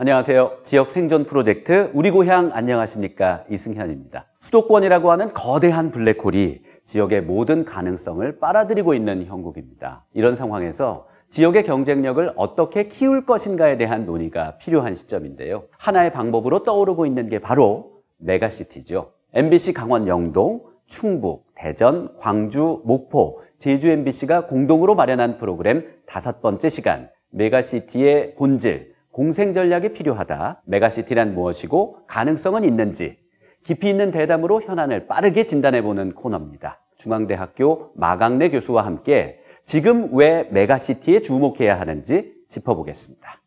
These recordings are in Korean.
안녕하세요. 지역 생존 프로젝트 우리 고향 안녕하십니까? 이승현입니다. 수도권이라고 하는 거대한 블랙홀이 지역의 모든 가능성을 빨아들이고 있는 형국입니다. 이런 상황에서 지역의 경쟁력을 어떻게 키울 것인가에 대한 논의가 필요한 시점인데요. 하나의 방법으로 떠오르고 있는 게 바로 메가시티죠. MBC 강원 영동, 충북, 대전, 광주, 목포, 제주 MBC가 공동으로 마련한 프로그램 5번째 시간, 메가시티의 본질, 공생 전략이 필요하다. 메가시티란 무엇이고 가능성은 있는지 깊이 있는 대담으로 현안을 빠르게 진단해보는 코너입니다. 중앙대학교 마강래 교수와 함께 지금 왜 메가시티에 주목해야 하는지 짚어보겠습니다.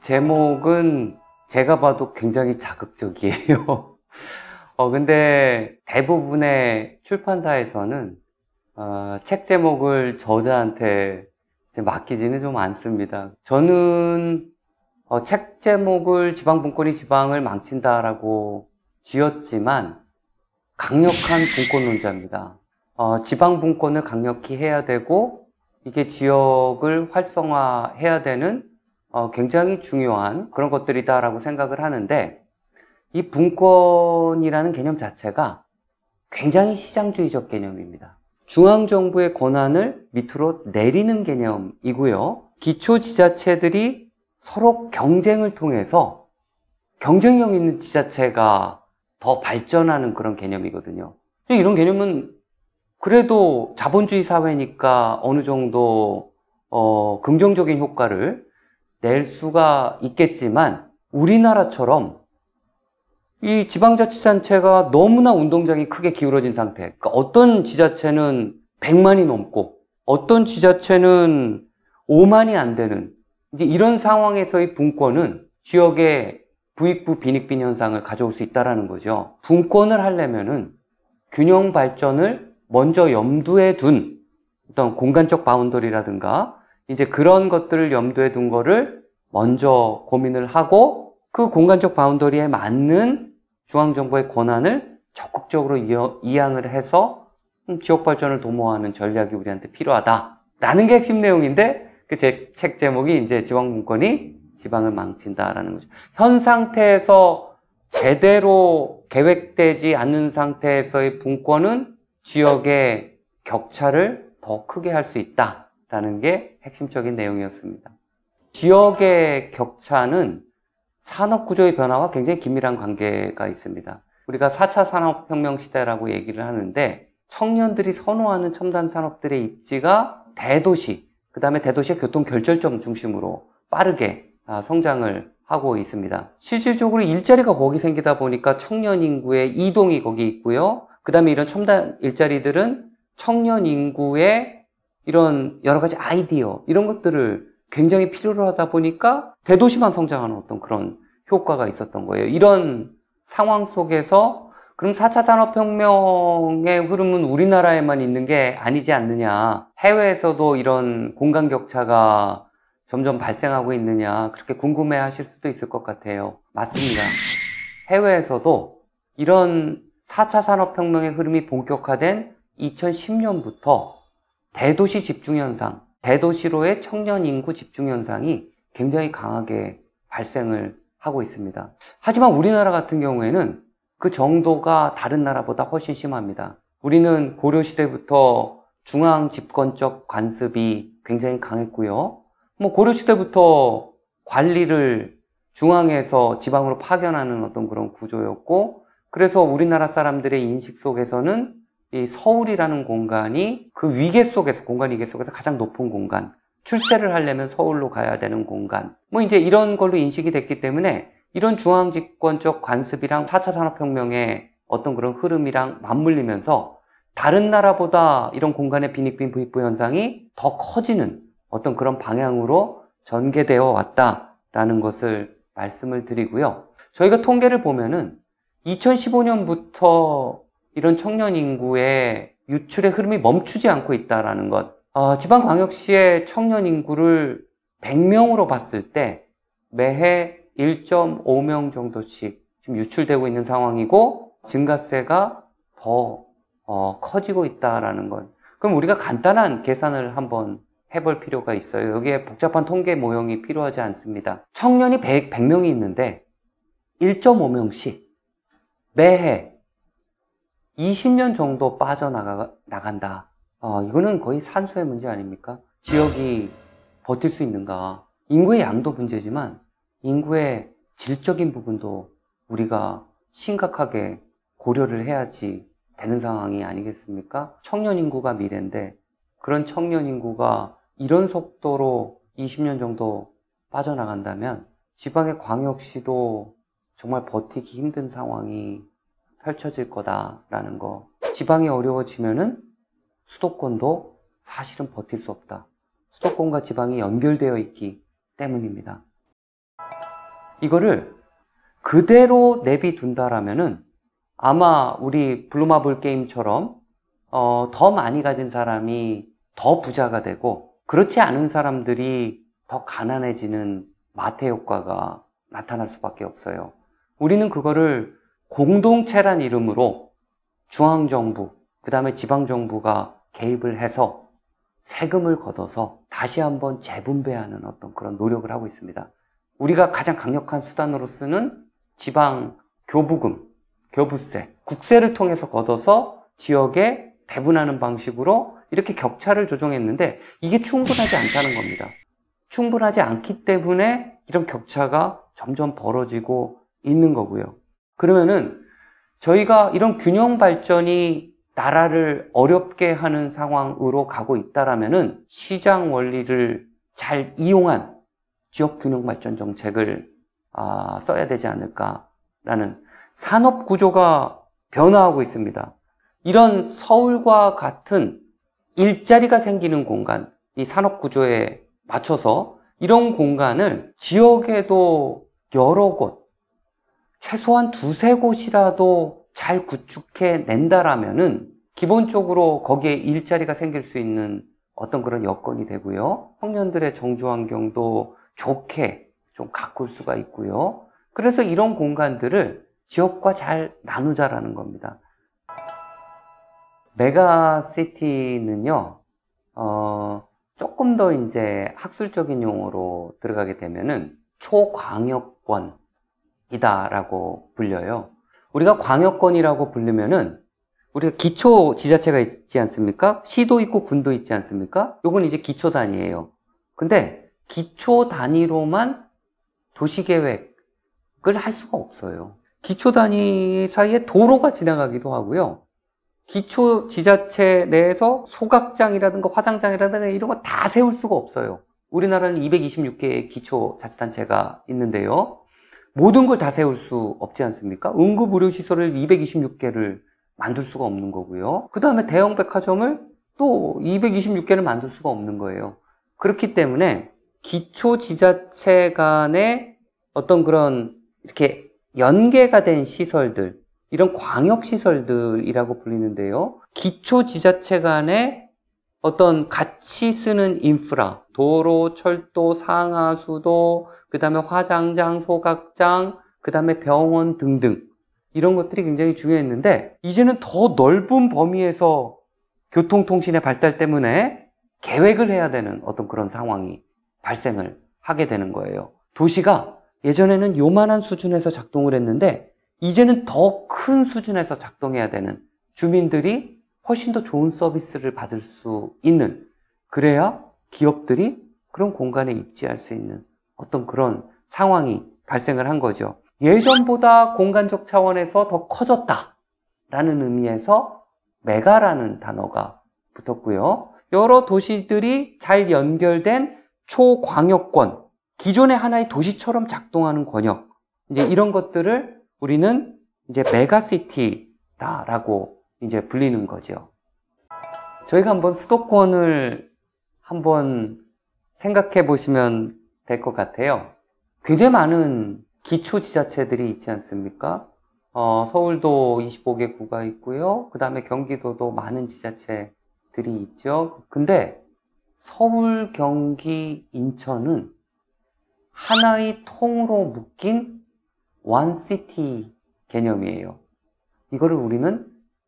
제목은 제가 봐도 굉장히 자극적이에요. 근데 대부분의 출판사에서는 책 제목을 저자한테 이제 맡기지는 좀 않습니다. 저는 책 제목을 지방분권이 지방을 망친다라고 지었지만 강력한 분권론자입니다. 지방분권을 강력히 해야 되고 이게 지역을 활성화해야 되는 굉장히 중요한 그런 것들이다라고 생각을 하는데, 이 분권이라는 개념 자체가 굉장히 시장주의적 개념입니다. 중앙정부의 권한을 밑으로 내리는 개념이고요. 기초지자체들이 서로 경쟁을 통해서 경쟁력 있는 지자체가 더 발전하는 그런 개념이거든요. 이런 개념은 그래도 자본주의 사회니까 어느 정도 긍정적인 효과를 낼 수가 있겠지만, 우리나라처럼 이 지방자치단체가 너무나 운동장이 크게 기울어진 상태, 그러니까 어떤 지자체는 100만이 넘고 어떤 지자체는 5만이 안 되는 이제 이런 상황에서의 분권은 지역의 부익부 빈익빈 현상을 가져올 수 있다는 거죠. 분권을 하려면은 균형 발전을 먼저 염두에 둔 어떤 공간적 바운더리라든가 이제 그런 것들을 염두에 둔 거를 먼저 고민을 하고, 그 공간적 바운더리에 맞는 중앙정부의 권한을 적극적으로 이양을 해서 지역 발전을 도모하는 전략이 우리한테 필요하다라는 게 핵심 내용인데, 그 제 책 제목이 이제 지방분권이 지방을 망친다라는 거죠. 현 상태에서 제대로 계획되지 않는 상태에서의 분권은 지역의 격차를 더 크게 할 수 있다라는 게 핵심적인 내용이었습니다. 지역의 격차는 산업구조의 변화와 굉장히 긴밀한 관계가 있습니다. 우리가 4차 산업혁명 시대라고 얘기를 하는데, 청년들이 선호하는 첨단 산업들의 입지가 대도시, 그 다음에 대도시의 교통결절점 중심으로 빠르게 성장을 하고 있습니다. 실질적으로 일자리가 거기 생기다 보니까 청년 인구의 이동이 거기 있고요. 그 다음에 이런 첨단 일자리들은 청년 인구의 이런 여러 가지 아이디어, 이런 것들을 굉장히 필요로 하다 보니까 대도시만 성장하는 어떤 그런 효과가 있었던 거예요. 이런 상황 속에서 그럼 4차 산업혁명의 흐름은 우리나라에만 있는 게 아니지 않느냐, 해외에서도 이런 공간 격차가 점점 발생하고 있느냐, 그렇게 궁금해 하실 수도 있을 것 같아요. 맞습니다. 해외에서도 이런 4차 산업혁명의 흐름이 본격화된 2010년부터 대도시 집중 현상, 대도시로의 청년 인구 집중 현상이 굉장히 강하게 발생을 하고 있습니다. 하지만 우리나라 같은 경우에는 그 정도가 다른 나라보다 훨씬 심합니다. 우리는 고려시대부터 중앙 집권적 관습이 굉장히 강했고요. 고려시대부터 관리를 중앙에서 지방으로 파견하는 어떤 그런 구조였고, 그래서 우리나라 사람들의 인식 속에서는 이 서울이라는 공간이 그 위계 속에서, 공간 위계 속에서 가장 높은 공간, 출세를 하려면 서울로 가야 되는 공간, 이제 이런 걸로 인식이 됐기 때문에 이런 중앙집권적 관습이랑 4차 산업혁명의 어떤 그런 흐름이랑 맞물리면서 다른 나라보다 이런 공간의 빈익빈 부익부 현상이 더 커지는 어떤 그런 방향으로 전개되어 왔다라는 것을 말씀을 드리고요. 저희가 통계를 보면은 2015년부터 이런 청년 인구의 유출의 흐름이 멈추지 않고 있다는 것. 지방광역시의 청년 인구를 100명으로 봤을 때 매해 1.5명 정도씩 지금 유출되고 있는 상황이고, 증가세가 더 커지고 있다라는 것. 그럼 우리가 간단한 계산을 한번 해볼 필요가 있어요. 여기에 복잡한 통계 모형이 필요하지 않습니다. 청년이 100명이 있는데 1.5명씩 매해 20년 정도 빠져나간다. 이거는 거의 산수의 문제 아닙니까? 지역이 버틸 수 있는가? 인구의 양도 문제지만 인구의 질적인 부분도 우리가 심각하게 고려를 해야지 되는 상황이 아니겠습니까? 청년 인구가 미래인데 그런 청년 인구가 이런 속도로 20년 정도 빠져나간다면 지방의 광역시도 정말 버티기 힘든 상황이 펼쳐질 거다라는 거. 지방이 어려워지면은 수도권도 사실은 버틸 수 없다. 수도권과 지방이 연결되어 있기 때문입니다. 이거를 그대로 내비둔다라면은 아마 우리 블루마블 게임처럼 더 많이 가진 사람이 더 부자가 되고 그렇지 않은 사람들이 더 가난해지는 마태 효과가 나타날 수밖에 없어요. 우리는 그거를 공동체란 이름으로 중앙정부, 그 다음에 지방정부가 개입을 해서 세금을 걷어서 다시 한번 재분배하는 어떤 그런 노력을 하고 있습니다. 우리가 가장 강력한 수단으로 쓰는 지방 교부금, 교부세, 국세를 통해서 걷어서 지역에 배분하는 방식으로 이렇게 격차를 조정했는데 이게 충분하지 않다는 겁니다. 충분하지 않기 때문에 이런 격차가 점점 벌어지고 있는 거고요. 그러면은 저희가 이런 균형 발전이 나라를 어렵게 하는 상황으로 가고 있다라면은 시장 원리를 잘 이용한 지역 균형 발전 정책을 써야 되지 않을까라는 산업 구조가 변화하고 있습니다. 이런 서울과 같은 일자리가 생기는 공간, 이 산업 구조에 맞춰서 이런 공간을 지역에도 여러 곳, 최소한 두세 곳이라도 잘 구축해 낸다라면은 기본적으로 거기에 일자리가 생길 수 있는 어떤 그런 여건이 되고요. 청년들의 정주 환경도 좋게 좀 가꿀 수가 있고요. 그래서 이런 공간들을 지역과 잘 나누자라는 겁니다. 메가시티는요, 조금 더 이제 학술적인 용어로 들어가게 되면은 초광역권이다라고 불려요. 우리가 광역권이라고 부르면은 우리가 기초 지자체가 있지 않습니까? 시도 있고 군도 있지 않습니까? 요건 이제 기초 단위예요. 근데 기초 단위로만 도시계획을 할 수가 없어요. 기초 단위 사이에 도로가 지나가기도 하고요. 기초 지자체 내에서 소각장이라든가 화장장이라든가 이런 거 다 세울 수가 없어요. 우리나라는 226개의 기초 자치단체가 있는데요. 모든 걸 다 세울 수 없지 않습니까? 응급의료시설을 226개를 만들 수가 없는 거고요. 그 다음에 대형 백화점을 또 226개를 만들 수가 없는 거예요. 그렇기 때문에 기초 지자체 간의 어떤 그런 이렇게 연계가 된 시설들, 이런 광역시설들이라고 불리는데요. 기초 지자체 간의 어떤 같이 쓰는 인프라, 도로, 철도, 상하수도, 그 다음에 화장장, 소각장, 그 다음에 병원 등등 이런 것들이 굉장히 중요했는데 이제는 더 넓은 범위에서 교통통신의 발달 때문에 계획을 해야 되는 어떤 그런 상황이 발생을 하게 되는 거예요. 도시가 예전에는 요만한 수준에서 작동을 했는데 이제는 더 큰 수준에서 작동해야 되는, 주민들이 훨씬 더 좋은 서비스를 받을 수 있는, 그래야 기업들이 그런 공간에 입지할 수 있는 어떤 그런 상황이 발생을 한 거죠. 예전보다 공간적 차원에서 더 커졌다라는 의미에서 메가라는 단어가 붙었고요. 여러 도시들이 잘 연결된 초광역권, 기존의 하나의 도시처럼 작동하는 권역, 이제 이런 것들을 우리는 이제 메가시티다라고 이제 불리는 거죠. 저희가 한번 수도권을 한번 생각해 보시면 될 것 같아요. 굉장히 많은 기초지자체들이 있지 않습니까? 서울도 25개 구가 있고요. 그 다음에 경기도도 많은 지자체들이 있죠. 근데 서울, 경기, 인천은 하나의 통으로 묶인 원시티 개념이에요. 이거를 우리는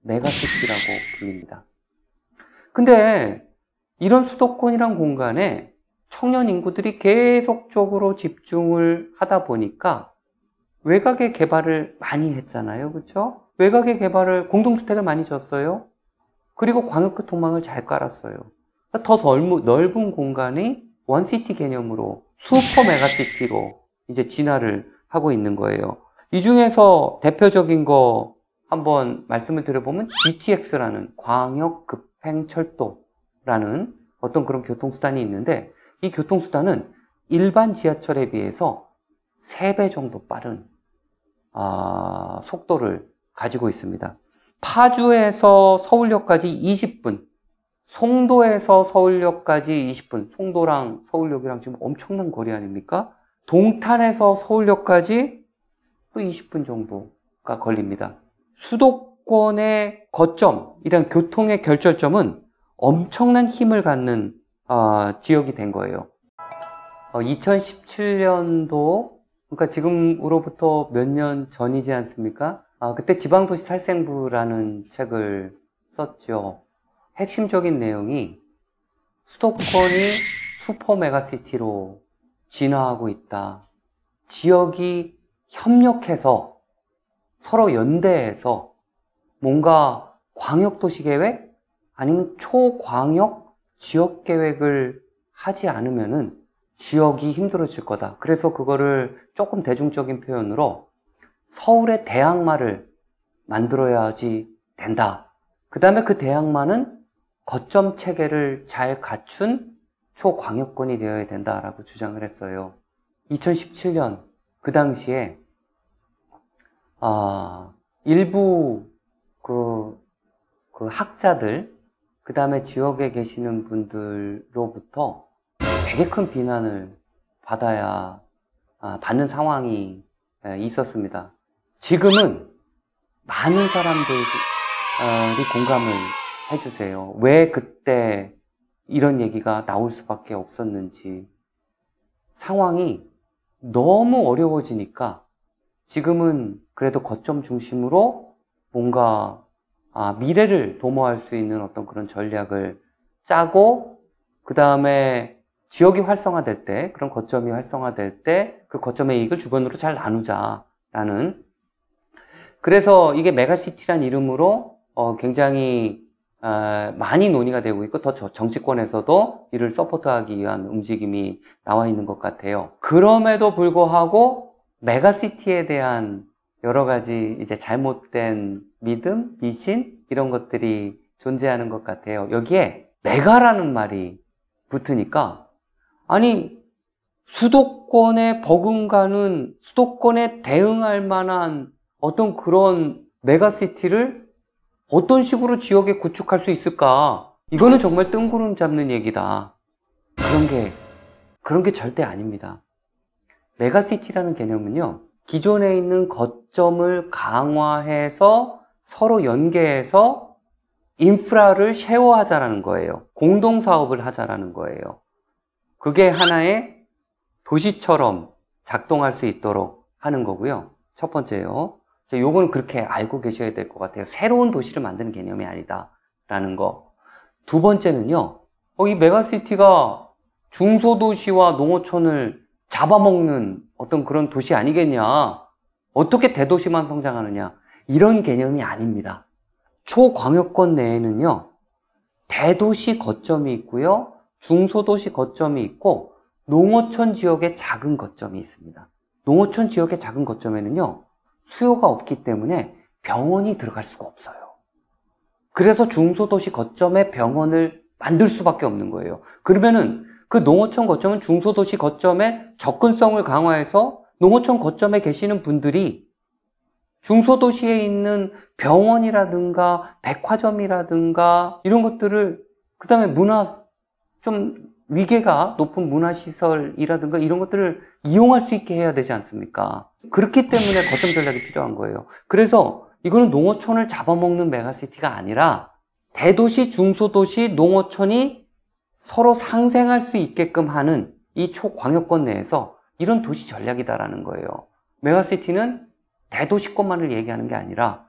메가시티라고 불립니다. 근데 이런 수도권이란 공간에 청년 인구들이 계속적으로 집중을 하다 보니까 외곽의 개발을 많이 했잖아요. 그렇죠? 외곽의 개발을, 공동주택을 많이 졌어요. 그리고 광역교통망을 잘 깔았어요. 더 넓은 공간이 원시티 개념으로 슈퍼 메가시티로 이제 진화를 하고 있는 거예요. 이 중에서 대표적인 거 한번 말씀을 드려보면 GTX라는 광역급행철도라는 어떤 그런 교통수단이 있는데, 이 교통수단은 일반 지하철에 비해서 3배 정도 빠른 속도를 가지고 있습니다. 파주에서 서울역까지 20분, 송도에서 서울역까지 20분, 송도랑 서울역이랑 지금 엄청난 거리 아닙니까? 동탄에서 서울역까지 또 20분 정도가 걸립니다. 수도권의 거점이란 교통의 결절점은 엄청난 힘을 갖는 지역이 된 거예요. 2017년도, 그러니까 지금으로부터 몇 년 전이지 않습니까? 그때 지방도시 살생부라는 책을 썼죠. 핵심적인 내용이 수도권이 슈퍼 메가시티로 진화하고 있다. 지역이 협력해서 서로 연대해서 뭔가 광역도시계획 아니면 초광역 지역계획을 하지 않으면은 지역이 힘들어질 거다. 그래서 그거를 조금 대중적인 표현으로 서울의 대항마를 만들어야지 된다. 그 다음에 그 대항마는 거점 체계를 잘 갖춘 초광역권이 되어야 된다라고 주장을 했어요. 2017년 그 당시에 일부 그 학자들, 그 다음에 지역에 계시는 분들로부터 되게 큰 비난을 받는 상황이 있었습니다. 지금은 많은 사람들이 공감을 해주세요. 왜 그때 이런 얘기가 나올 수밖에 없었는지. 상황이 너무 어려워지니까 지금은 그래도 거점 중심으로 뭔가 미래를 도모할 수 있는 어떤 그런 전략을 짜고, 그 다음에 지역이 활성화될 때, 그런 거점이 활성화될 때 그 거점의 이익을 주변으로 잘 나누자라는, 그래서 이게 메가시티란 이름으로 굉장히 많이 논의가 되고 있고, 더 정치권에서도 이를 서포트하기 위한 움직임이 나와 있는 것 같아요. 그럼에도 불구하고 메가시티에 대한 여러 가지 이제 잘못된 믿음, 미신 이런 것들이 존재하는 것 같아요. 여기에 메가라는 말이 붙으니까, 아니 수도권에 버금가는, 수도권에 대응할 만한 어떤 그런 메가시티를 어떤 식으로 지역에 구축할 수 있을까? 이거는 정말 뜬구름 잡는 얘기다. 그런 게 절대 아닙니다. 메가시티라는 개념은요, 기존에 있는 거점을 강화해서 서로 연계해서 인프라를 쉐어하자라는 거예요. 공동사업을 하자라는 거예요. 그게 하나의 도시처럼 작동할 수 있도록 하는 거고요. 첫 번째요. 요거는 그렇게 알고 계셔야 될 것 같아요. 새로운 도시를 만드는 개념이 아니다라는 거. 두 번째는요, 이 메가시티가 중소도시와 농어촌을 잡아먹는 어떤 그런 도시 아니겠냐. 어떻게 대도시만 성장하느냐. 이런 개념이 아닙니다. 초광역권 내에는요, 대도시 거점이 있고요, 중소도시 거점이 있고, 농어촌 지역의 작은 거점이 있습니다. 농어촌 지역의 작은 거점에는요, 수요가 없기 때문에 병원이 들어갈 수가 없어요. 그래서 중소도시 거점에 병원을 만들 수밖에 없는 거예요. 그러면은 그 농어촌 거점은 중소도시 거점의 접근성을 강화해서 농어촌 거점에 계시는 분들이 중소도시에 있는 병원이라든가 백화점이라든가 이런 것들을, 그 다음에 좀 위계가 높은 문화시설이라든가 이런 것들을 이용할 수 있게 해야 되지 않습니까? 그렇기 때문에 거점 전략이 필요한 거예요. 그래서 이거는 농어촌을 잡아먹는 메가시티가 아니라 대도시, 중소도시, 농어촌이 서로 상생할 수 있게끔 하는 이 초광역권 내에서 이런 도시 전략이다라는 거예요. 메가시티는 대도시권만을 얘기하는 게 아니라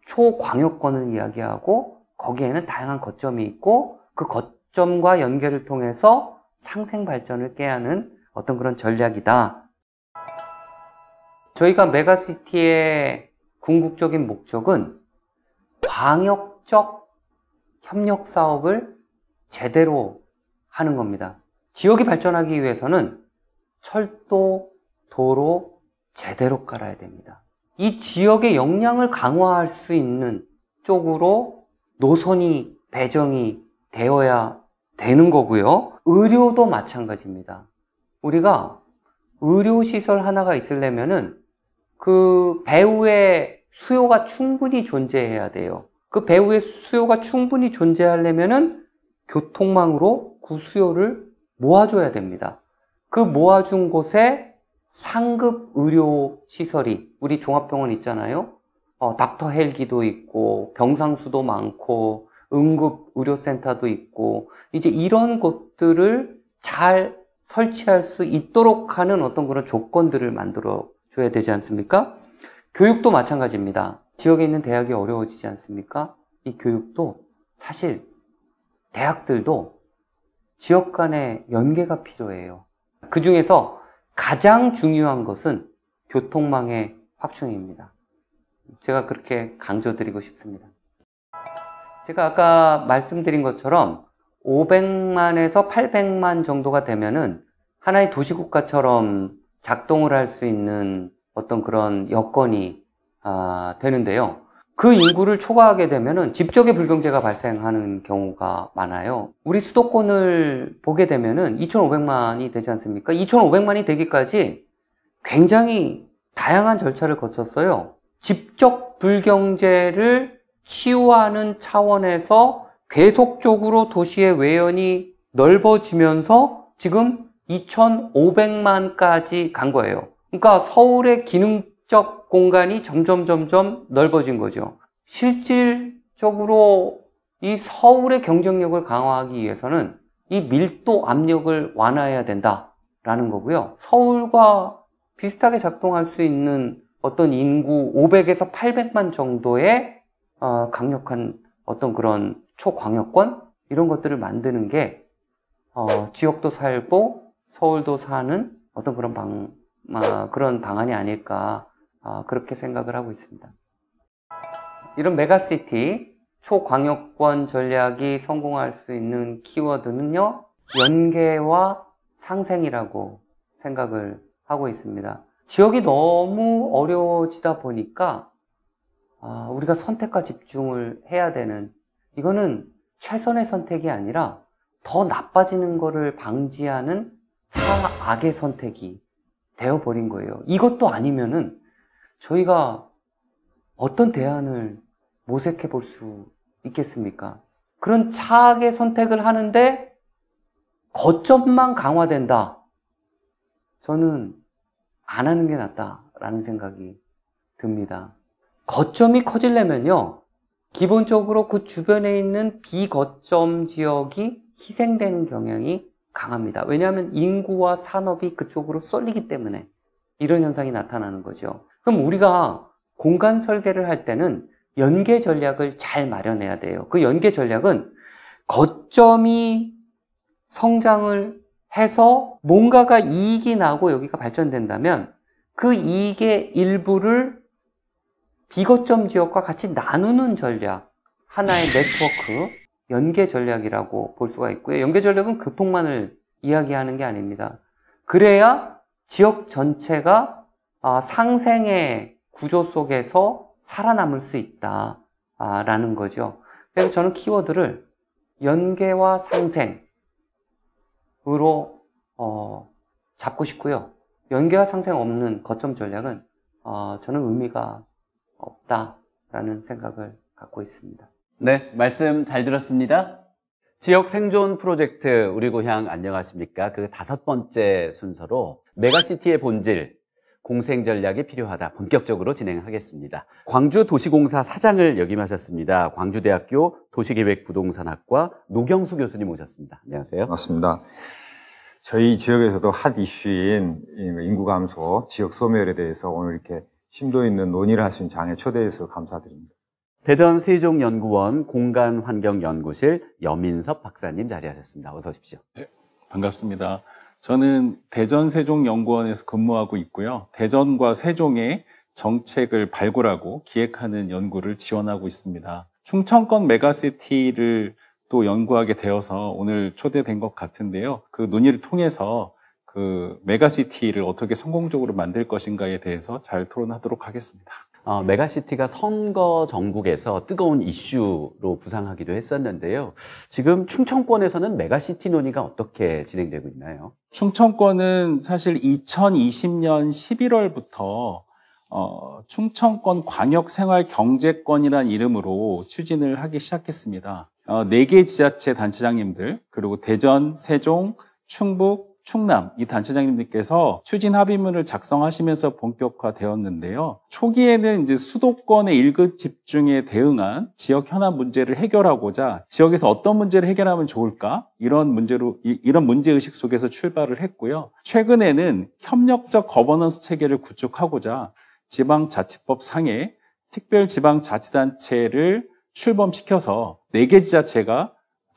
초광역권을 이야기하고 거기에는 다양한 거점이 있고 그 거점과 연계를 통해서 상생 발전을 깨하는 어떤 그런 전략이다. 저희가 메가시티의 궁극적인 목적은 광역적 협력 사업을 제대로 하는 겁니다. 지역이 발전하기 위해서는 철도, 도로 제대로 깔아야 됩니다. 이 지역의 역량을 강화할 수 있는 쪽으로 노선이 배정이 되어야 되는 거고요. 의료도 마찬가지입니다. 우리가 의료시설 하나가 있으려면은 그 배후에 수요가 충분히 존재해야 돼요. 그 배후에 수요가 충분히 존재하려면은 교통망으로 그 수요를 모아줘야 됩니다. 그 모아준 곳에 상급 의료시설이, 우리 종합병원 있잖아요. 닥터 헬기도 있고, 병상수도 많고, 응급의료센터도 있고, 이제 이런 곳들을 잘 설치할 수 있도록 하는 어떤 그런 조건들을 만들어 줘야 되지 않습니까? 교육도 마찬가지입니다. 지역에 있는 대학이 어려워지지 않습니까? 이 교육도 사실 대학들도 지역 간의 연계가 필요해요. 그 중에서 가장 중요한 것은 교통망의 확충입니다. 제가 그렇게 강조드리고 싶습니다. 제가 아까 말씀드린 것처럼 500만에서 800만 정도가 되면은 하나의 도시국가처럼 작동을 할 수 있는 어떤 그런 여건이 되는데요. 그 인구를 초과하게 되면은 집적의 불경제가 발생하는 경우가 많아요. 우리 수도권을 보게 되면은 2,500만이 되지 않습니까? 2,500만이 되기까지 굉장히 다양한 절차를 거쳤어요. 집적 불경제를 치유하는 차원에서 계속적으로 도시의 외연이 넓어지면서 지금 2,500만까지 간 거예요. 그러니까 서울의 기능적 공간이 점점 넓어진 거죠. 실질적으로 이 서울의 경쟁력을 강화하기 위해서는 이 밀도 압력을 완화해야 된다라는 거고요. 서울과 비슷하게 작동할 수 있는 어떤 인구 500에서 800만 정도의 강력한 어떤 그런 초광역권 이런 것들을 만드는 게 지역도 살고 서울도 사는 어떤 그런 방안이 아닐까 그렇게 생각을 하고 있습니다. 이런 메가시티 초광역권 전략이 성공할 수 있는 키워드는요, 연계와 상생이라고 생각을 하고 있습니다. 지역이 너무 어려워지다 보니까 우리가 선택과 집중을 해야 되는, 이거는 최선의 선택이 아니라 더 나빠지는 거를 방지하는 차악의 선택이 되어버린 거예요. 이것도 아니면은 저희가 어떤 대안을 모색해 볼 수 있겠습니까? 그런 차악의 선택을 하는데 거점만 강화된다. 저는 안 하는 게 낫다라는 생각이 듭니다. 거점이 커지려면요, 기본적으로 그 주변에 있는 비거점 지역이 희생되는 경향이 강합니다. 왜냐하면 인구와 산업이 그쪽으로 쏠리기 때문에 이런 현상이 나타나는 거죠. 그럼 우리가 공간 설계를 할 때는 연계 전략을 잘 마련해야 돼요. 그 연계 전략은 거점이 성장을 해서 뭔가가 이익이 나고 여기가 발전된다면 그 이익의 일부를 비거점 지역과 같이 나누는 전략, 하나의 네트워크, 연계 전략이라고 볼 수가 있고요. 연계 전략은 교통만을 이야기하는 게 아닙니다. 그래야 지역 전체가 상생의 구조 속에서 살아남을 수 있다라는 거죠. 그래서 저는 키워드를 연계와 상생으로 잡고 싶고요. 연계와 상생 없는 거점 전략은 저는 의미가 없다라는 생각을 갖고 있습니다. 네, 말씀 잘 들었습니다. 지역 생존 프로젝트 우리 고향 안녕하십니까? 그 5번째 순서로 메가시티의 본질, 공생 전략이 필요하다. 본격적으로 진행하겠습니다. 광주도시공사 사장을 역임하셨습니다. 광주대학교 도시계획부동산학과 노경수 교수님 모셨습니다. 안녕하세요. 맞습니다. 저희 지역에서도 핫 이슈인 인구 감소, 지역 소멸에 대해서 오늘 이렇게 심도 있는 논의를 하신 장에 초대해서 감사드립니다. 대전 세종연구원 공간환경연구실 여민섭 박사님 자리하셨습니다. 어서 오십시오. 네, 반갑습니다. 저는 대전 세종연구원에서 근무하고 있고요. 대전과 세종의 정책을 발굴하고 기획하는 연구를 지원하고 있습니다. 충청권 메가시티를 또 연구하게 되어서 오늘 초대된 것 같은데요. 그 논의를 통해서 그 메가시티를 어떻게 성공적으로 만들 것인가에 대해서 잘 토론하도록 하겠습니다. 메가시티가 선거 전국에서 뜨거운 이슈로 부상하기도 했었는데요. 지금 충청권에서는 메가시티 논의가 어떻게 진행되고 있나요? 충청권은 사실 2020년 11월부터 충청권 광역생활경제권이라는 이름으로 추진을 하기 시작했습니다. 4개 지자체 단체장님들, 그리고 대전, 세종, 충북, 충남 이 단체장님들께서 추진 합의문을 작성하시면서 본격화되었는데요. 초기에는 이제 수도권의 일극 집중에 대응한 지역 현안 문제를 해결하고자 지역에서 어떤 문제를 해결하면 좋을까? 이런 문제의식 속에서 출발을 했고요. 최근에는 협력적 거버넌스 체계를 구축하고자 지방자치법 상에 특별지방자치단체를 출범시켜서 4개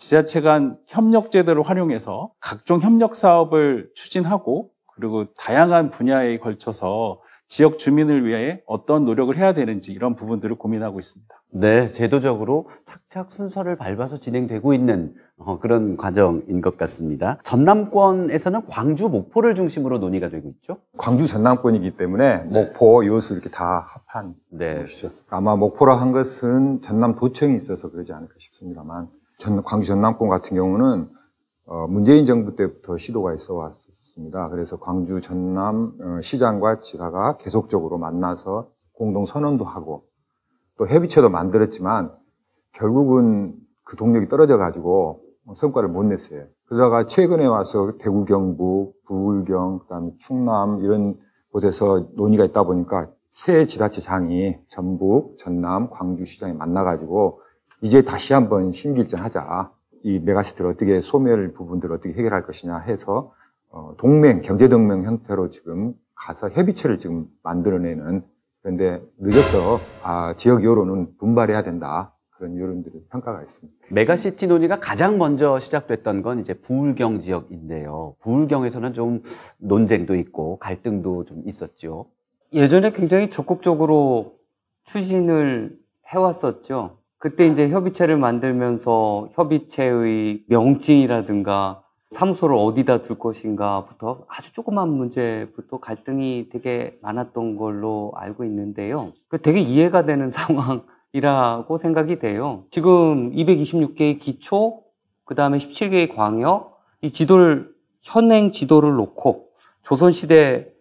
지자체 간 협력 제도를 활용해서 각종 협력 사업을 추진하고 그리고 다양한 분야에 걸쳐서 지역 주민을 위해 어떤 노력을 해야 되는지 이런 부분들을 고민하고 있습니다. 네, 제도적으로 착착 순서를 밟아서 진행되고 있는 그런 과정인 것 같습니다. 전남권에서는 광주, 목포를 중심으로 논의가 되고 있죠? 광주 전남권이기 때문에 목포, 여수 이렇게 다 합한 것이죠. 아마 목포라 한 것은 전남도청이 있어서 그러지 않을까 싶습니다만 광주 전남권 같은 경우는 문재인 정부 때부터 시도가 있어 왔었습니다. 그래서 광주 전남 시장과 지사가 계속적으로 만나서 공동 선언도 하고 또 협의체도 만들었지만 결국은 그 동력이 떨어져 가지고 성과를 못 냈어요. 그러다가 최근에 와서 대구, 경북, 부울경, 그다음에 충남 이런 곳에서 논의가 있다 보니까 세 지자체장이 전북, 전남, 광주시장에 만나가지고 이제 다시 한번 심기일전하자. 이 메가시티를 어떻게 소멸 부분들을 어떻게 해결할 것이냐 해서 동맹, 경제동맹 형태로 지금 가서 협의체를 지금 만들어내는 그런데 늦어서 지역 여론은 분발해야 된다. 그런 여론들의 평가가 있습니다. 메가시티 논의가 가장 먼저 시작됐던 건 이제 부울경 지역인데요. 부울경에서는 좀 논쟁도 있고 갈등도 좀 있었죠. 예전에 굉장히 적극적으로 추진을 해왔었죠. 그때 이제 협의체를 만들면서 협의체의 명칭이라든가 사무소를 어디다 둘 것인가부터 아주 조그만 문제부터 갈등이 되게 많았던 걸로 알고 있는데요. 되게 이해가 되는 상황이라고 생각이 돼요. 지금 226개의 기초, 그 다음에 17개의 광역, 이 현행 지도를 놓고 조선시대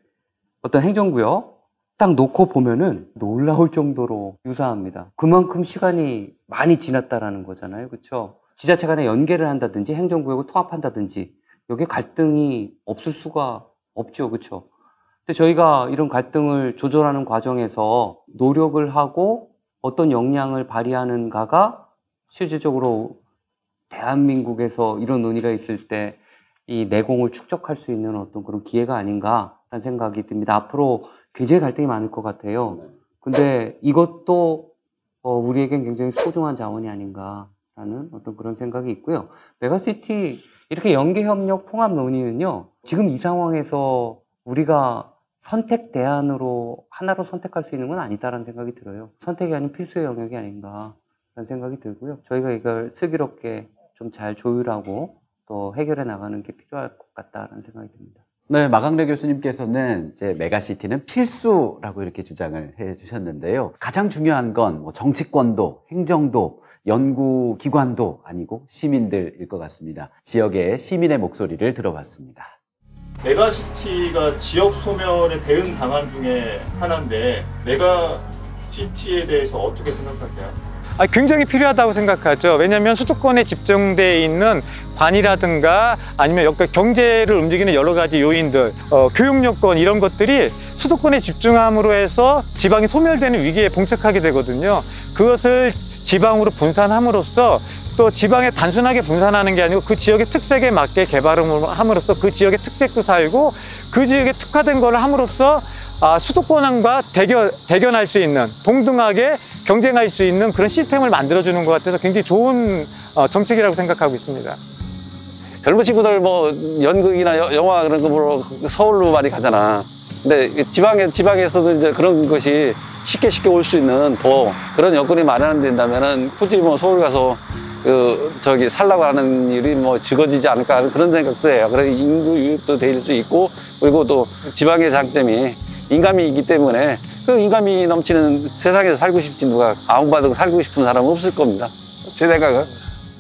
어떤 행정구역 딱 놓고 보면은 놀라울 정도로 유사합니다. 그만큼 시간이 많이 지났다라는 거잖아요. 그렇죠? 지자체 간에 연계를 한다든지 행정구역을 통합한다든지 여기에 갈등이 없을 수가 없죠. 그렇죠? 근데 저희가 이런 갈등을 조절하는 과정에서 노력을 하고 어떤 역량을 발휘하는가가 실질적으로 대한민국에서 이런 논의가 있을 때 이 내공을 축적할 수 있는 어떤 그런 기회가 아닌가라는 생각이 듭니다. 앞으로 굉장히 갈등이 많을 것 같아요. 근데 이것도 우리에겐 굉장히 소중한 자원이 아닌가라는 어떤 그런 생각이 있고요. 메가시티 이렇게 연계협력 통합 논의는요. 지금 이 상황에서 우리가 선택 대안으로 하나로 선택할 수 있는 건 아니다라는 생각이 들어요. 선택이 아닌 필수의 영역이 아닌가라는 생각이 들고요. 저희가 이걸 슬기롭게 좀 잘 조율하고 또 해결해 나가는 게 필요할 것 같다라는 생각이 듭니다. 네, 마강래 교수님께서는 이제 메가시티는 필수라고 이렇게 주장을 해 주셨는데요. 가장 중요한 건 정치권도, 행정도, 연구기관도 아니고 시민들일 것 같습니다. 지역의 시민의 목소리를 들어봤습니다. 메가시티가 지역 소멸의 대응 방안 중에 하나인데 메가시티에 대해서 어떻게 생각하세요? 굉장히 필요하다고 생각하죠. 왜냐하면 수도권에 집중되어 있는 관이라든가 아니면 여기 경제를 움직이는 여러 가지 요인들, 교육 요건 이런 것들이 수도권에 집중함으로 해서 지방이 소멸되는 위기에 봉착하게 되거든요. 그것을 지방으로 분산함으로써 또 지방에 단순하게 분산하는 게 아니고 그 지역의 특색에 맞게 개발을 함으로써 그 지역의 특색도 살고 그 지역에 특화된 걸 함으로써 수도권과 대견할 수 있는, 동등하게 경쟁할 수 있는 그런 시스템을 만들어주는 것 같아서 굉장히 좋은 정책이라고 생각하고 있습니다. 젊은 친구들 뭐 연극이나 영화 그런 거 보러 서울로 많이 가잖아. 근데 지방에서도 이제 그런 것이 쉽게 올 수 있는 그런 여건이 마련된다면은 굳이 뭐 서울 가서 살라고 하는 일이 뭐 적어지지 않을까 하는 그런 생각도 해요. 그래서 인구 유입도 될 수 있고, 그리고 또 지방의 장점이 인감이 있기 때문에 그 인감이 넘치는 세상에서 살고 싶지 누가 아무 받고 살고 싶은 사람은 없을 겁니다. 제 생각은.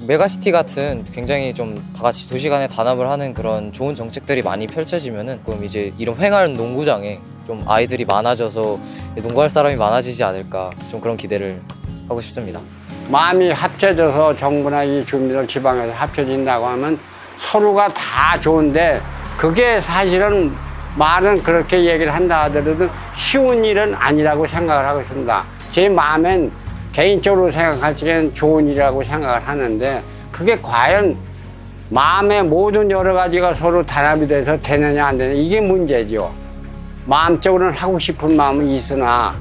메가시티 같은 굉장히 좀 다 같이 도시 간에 단합을 하는 그런 좋은 정책들이 많이 펼쳐지면은 그럼 이제 이런 횡할 농구장에 좀 아이들이 많아져서 농구할 사람이 많아지지 않을까, 좀 그런 기대를 하고 싶습니다. 마음이 합쳐져서 정부나 이 주민들 지방에서 합쳐진다고 하면 서로가 다 좋은데, 그게 사실은 말은 그렇게 얘기를 한다 하더라도 쉬운 일은 아니라고 생각을 하고 있습니다. 제 마음엔 개인적으로 생각할 적에는 좋은 일이라고 생각을 하는데, 그게 과연 마음의 모든 여러 가지가 서로 단합이 돼서 되느냐 안 되느냐, 이게 문제죠. 마음적으로는 하고 싶은 마음은 있으나.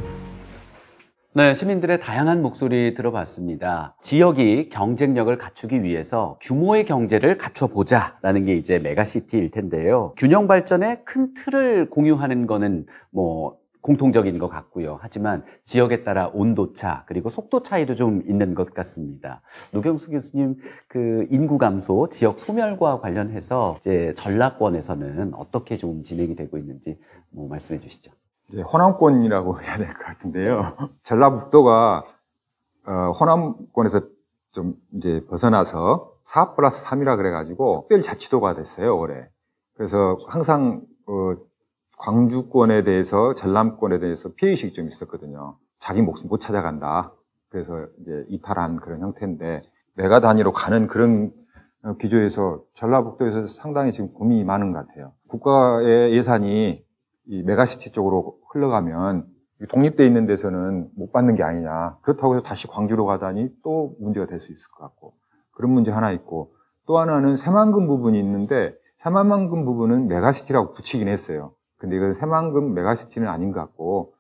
네, 시민들의 다양한 목소리 들어봤습니다. 지역이 경쟁력을 갖추기 위해서 규모의 경제를 갖춰보자라는 게 이제 메가시티일 텐데요. 균형 발전의 큰 틀을 공유하는 거는 뭐 공통적인 것 같고요. 하지만 지역에 따라 온도차 그리고 속도 차이도 좀 있는 것 같습니다. 노경수 교수님, 그 인구 감소, 지역 소멸과 관련해서 이제 전라권에서는 어떻게 좀 진행이 되고 있는지 뭐 말씀해 주시죠. 이제 호남권이라고 해야 될 것 같은데요. 전라북도가 호남권에서 좀 이제 벗어나서 4+3이라 그래가지고 특별자치도가 됐어요, 올해. 그래서 항상 광주권에 대해서, 전남권에 대해서 피해의식이 좀 있었거든요. 자기 목숨 못 찾아간다. 그래서 이제 이탈한 그런 형태인데, 메가 단위로 가는 그런 기조에서 전라북도에서 상당히 지금 고민이 많은 것 같아요. 국가의 예산이 이 메가시티 쪽으로 흘러가면 독립돼 있는 데서는 못 받는 게 아니냐. 그렇다고 해서 다시 광주로 가다니 또 문제가 될 수 있을 것 같고. 그런 문제 하나 있고, 또 하나는 새만금 부분이 있는데, 새만금 부분은 메가시티라고 붙이긴 했어요. 근데 이건 새만금 메가시티는 아닌 것 같고,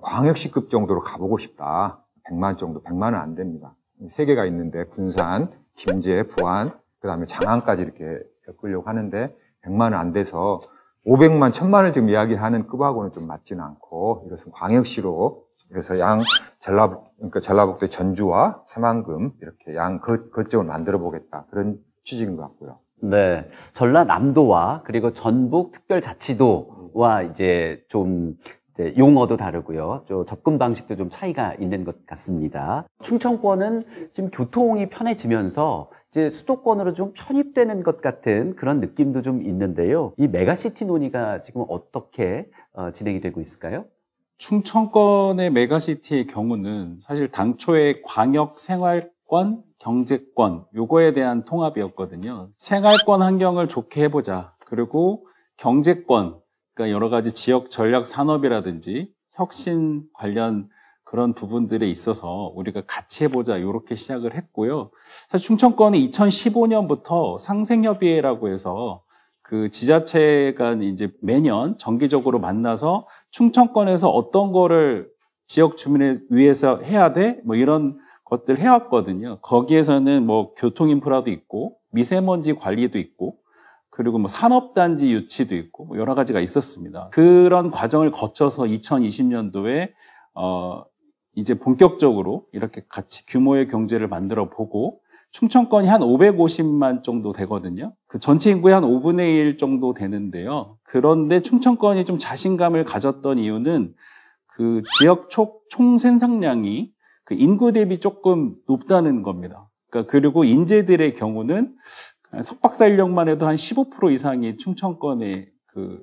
광역시급 정도로 가보고 싶다. 100만 정도, 100만은 안 됩니다. 3개가 있는데, 군산, 김제, 부안, 그 다음에 장안까지 이렇게 엮으려고 하는데, 100만은 안 돼서, 500만, 1000만을 지금 이야기하는 급하고는 좀 맞지는 않고, 이것은 광역시로, 그래서 그러니까 전라북도의 전주와 새만금, 이렇게 거점을 만들어 보겠다. 그런 취지인 것 같고요. 네. 전라남도와 그리고 전북특별자치도와 이제 좀 용어도 다르고요. 좀 접근 방식도 좀 차이가 있는 것 같습니다. 충청권은 지금 교통이 편해지면서 이제 수도권으로 좀 편입되는 것 같은 그런 느낌도 좀 있는데요. 이 메가시티 논의가 지금 어떻게 진행이 되고 있을까요? 충청권의 메가시티의 경우는 사실 당초에 광역 생활권, 경제권 요거에 대한 통합이었거든요. 생활권 환경을 좋게 해보자. 그리고 경제권, 그러니까 여러 가지 지역 전략 산업이라든지 혁신 관련 그런 부분들에 있어서 우리가 같이 해보자 이렇게 시작을 했고요. 사실 충청권은 2015년부터 상생협의회라고 해서 그 지자체가 이제 매년 정기적으로 만나서 충청권에서 어떤 거를 지역 주민을 위해서 해야 돼? 뭐 이런 것들 해왔거든요. 거기에서는 뭐 교통 인프라도 있고 미세먼지 관리도 있고 그리고 뭐 산업단지 유치도 있고 뭐 여러 가지가 있었습니다. 그런 과정을 거쳐서 2020년도에 이제 본격적으로 이렇게 같이 규모의 경제를 만들어 보고 충청권이 한 550만 정도 되거든요. 그 전체 인구의 한 5분의 1 정도 되는데요. 그런데 충청권이 좀 자신감을 가졌던 이유는 그 지역 총 생산량이 그 인구 대비 조금 높다는 겁니다. 그러니까 그리고 인재들의 경우는 석박사 인력만 해도 한 15% 이상이 충청권에 그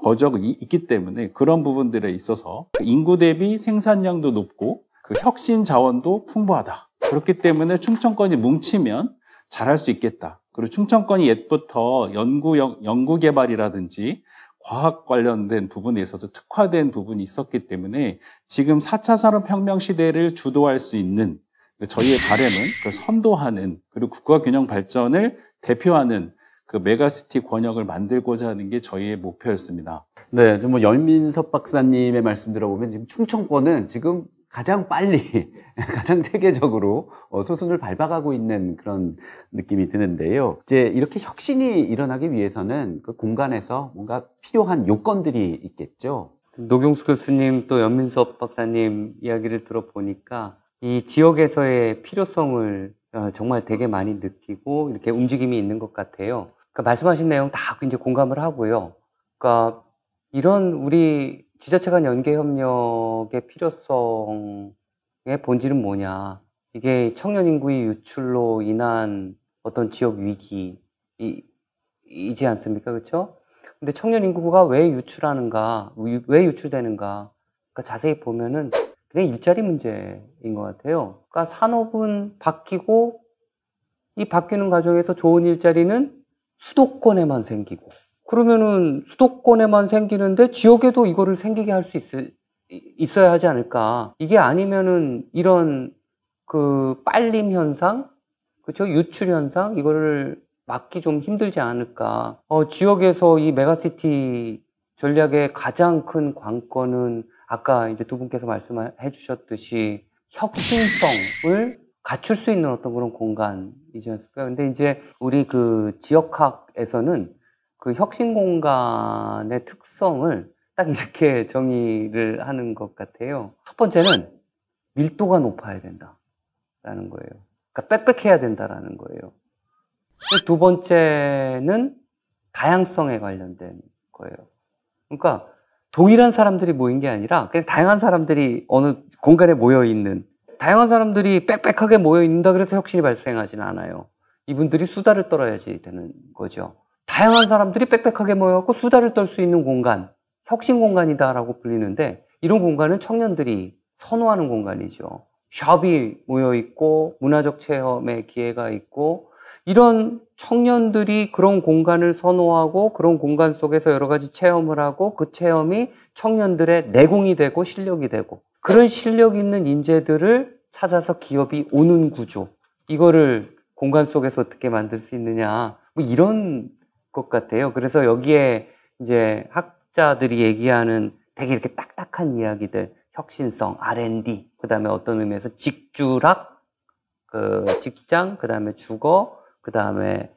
거적이 있기 때문에 그런 부분들에 있어서 인구 대비 생산량도 높고 그 혁신 자원도 풍부하다. 그렇기 때문에 충청권이 뭉치면 잘할 수 있겠다. 그리고 충청권이 옛부터 연구 개발이라든지 과학 관련된 부분에 있어서 특화된 부분이 있었기 때문에 지금 4차 산업혁명 시대를 주도할 수 있는 저희의 바람은 그걸 선도하는 그리고 국가 균형 발전을 대표하는 그 메가시티 권역을 만들고자 하는 게 저희의 목표였습니다. 네, 좀 뭐 연민섭 박사님의 말씀 들어보면 지금 충청권은 지금 가장 빨리, 가장 체계적으로 수순을 밟아가고 있는 그런 느낌이 드는데요. 이제 이렇게 혁신이 일어나기 위해서는 그 공간에서 뭔가 필요한 요건들이 있겠죠. 노경수 교수님 또 연민섭 박사님 이야기를 들어보니까 이 지역에서의 필요성을 정말 되게 많이 느끼고 이렇게 움직임이 있는 것 같아요. 그러니까 말씀하신 내용 다 이제 공감을 하고요. 그러니까 이런 우리 지자체 간 연계 협력의 필요성의 본질은 뭐냐? 이게 청년 인구의 유출로 인한 어떤 지역 위기이지 않습니까? 그렇죠? 근데 청년 인구가 왜 유출하는가? 왜 유출되는가? 그러니까 자세히 보면은 그냥 일자리 문제인 것 같아요. 그러니까 산업은 바뀌고 이 바뀌는 과정에서 좋은 일자리는 수도권에만 생기고 그러면은 수도권에만 생기는데 지역에도 이거를 생기게 할 수 있어야 하지 않을까. 이게 아니면은 이런 그 빨림 현상, 그렇죠? 유출 현상 이거를 막기 좀 힘들지 않을까. 지역에서 이 메가시티 전략의 가장 큰 관건은 아까 이제 두 분께서 말씀해 주셨듯이 혁신성을 갖출 수 있는 어떤 그런 공간이지 않습니까? 근데 이제 우리 그 지역학에서는 그 혁신 공간의 특성을 딱 이렇게 정의를 하는 것 같아요. 첫 번째는 밀도가 높아야 된다라는 거예요. 그러니까 빽빽해야 된다라는 거예요. 두 번째는 다양성에 관련된 거예요. 그러니까 동일한 사람들이 모인 게 아니라 그냥 다양한 사람들이 어느 공간에 모여 있는, 다양한 사람들이 빽빽하게 모여 있는다 그래서 혁신이 발생하지는 않아요. 이분들이 수다를 떨어야지 되는 거죠. 다양한 사람들이 빽빽하게 모여갖고 수다를 떨 수 있는 공간, 혁신 공간이다라고 불리는데 이런 공간은 청년들이 선호하는 공간이죠. 샵이 모여있고 문화적 체험의 기회가 있고 이런 청년들이 그런 공간을 선호하고 그런 공간 속에서 여러 가지 체험을 하고 그 체험이 청년들의 내공이 되고 실력이 되고 그런 실력 있는 인재들을 찾아서 기업이 오는 구조, 이거를 공간 속에서 어떻게 만들 수 있느냐, 뭐 이런 것 같아요. 그래서 여기에 이제 학자들이 얘기하는 되게 이렇게 딱딱한 이야기들, 혁신성, R&D, 그 다음에 어떤 의미에서 직주락, 직장, 그 다음에 주거, 그 다음에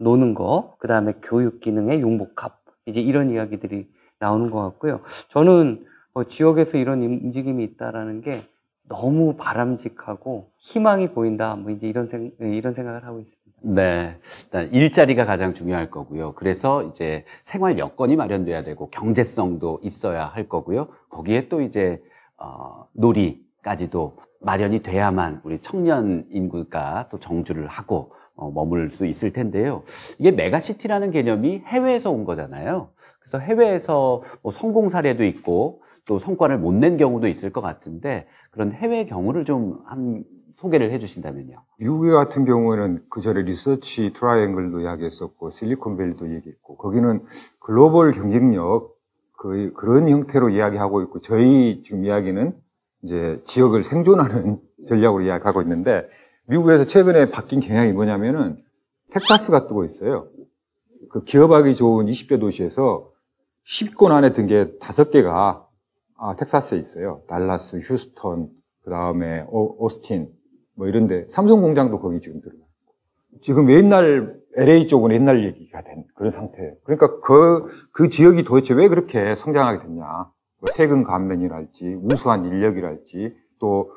노는 거, 그 다음에 교육 기능의 융복합, 이제 이런 이야기들이 나오는 것 같고요. 저는 지역에서 이런 움직임이 있다라는 게 너무 바람직하고 희망이 보인다, 뭐 이제 이런 생각을 하고 있습니다. 네. 일단 일자리가 가장 중요할 거고요. 그래서 이제 생활 여건이 마련돼야 되고 경제성도 있어야 할 거고요. 거기에 또 이제 놀이까지도 마련이 돼야만 우리 청년 인구가 또 정주를 하고 머물 수 있을 텐데요. 이게 메가시티라는 개념이 해외에서 온 거잖아요. 그래서 해외에서 뭐 성공 사례도 있고 또 성과를 못 낸 경우도 있을 것 같은데 그런 해외 경우를 좀 소개를 해주신다면요. 미국 같은 경우에는 그 전에 리서치 트라이앵글도 이야기했었고 실리콘밸리도 얘기했고 거기는 글로벌 경쟁력 그런 형태로 이야기하고 있고 저희 지금 이야기는 이제 지역을 생존하는 전략으로 이야기하고 있는데 미국에서 최근에 바뀐 경향이 뭐냐면은 텍사스가 뜨고 있어요. 그 기업하기 좋은 20대 도시에서 10권 안에 든 게 5개가 텍사스에 있어요. 달라스, 휴스턴, 그 다음에 오스틴 뭐 이런데 삼성 공장도 거기 지금 들어가고 지금 옛날 LA 쪽은 옛날 얘기가 된 그런 상태예요. 그러니까 그 지역이 도대체 왜 그렇게 성장하게 됐냐? 세금 감면이랄지 우수한 인력이랄지 또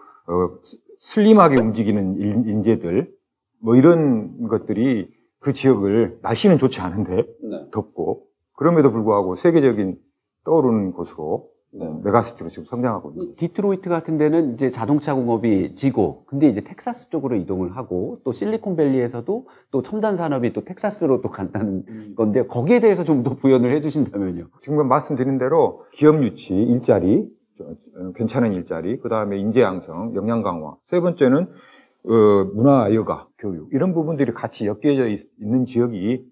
슬림하게 움직이는 인재들 뭐 이런 것들이 그 지역을 날씨는 좋지 않은데 덥고 그럼에도 불구하고 세계적인 떠오르는 곳으로 메가시티로 지금 성장하고 있는. 디트로이트 같은 데는 이제 자동차 공업이 지고, 근데 이제 텍사스 쪽으로 이동을 하고, 또 실리콘밸리에서도 또 첨단 산업이 또 텍사스로 또 간다는 건데, 거기에 대해서 좀 더 부연을 해주신다면요. 지금 말씀드린 대로 기업 유치, 일자리, 괜찮은 일자리, 그 다음에 인재 양성, 역량 강화. 세 번째는 문화, 여가, 교육 이런 부분들이 같이 엮여져 있는 지역이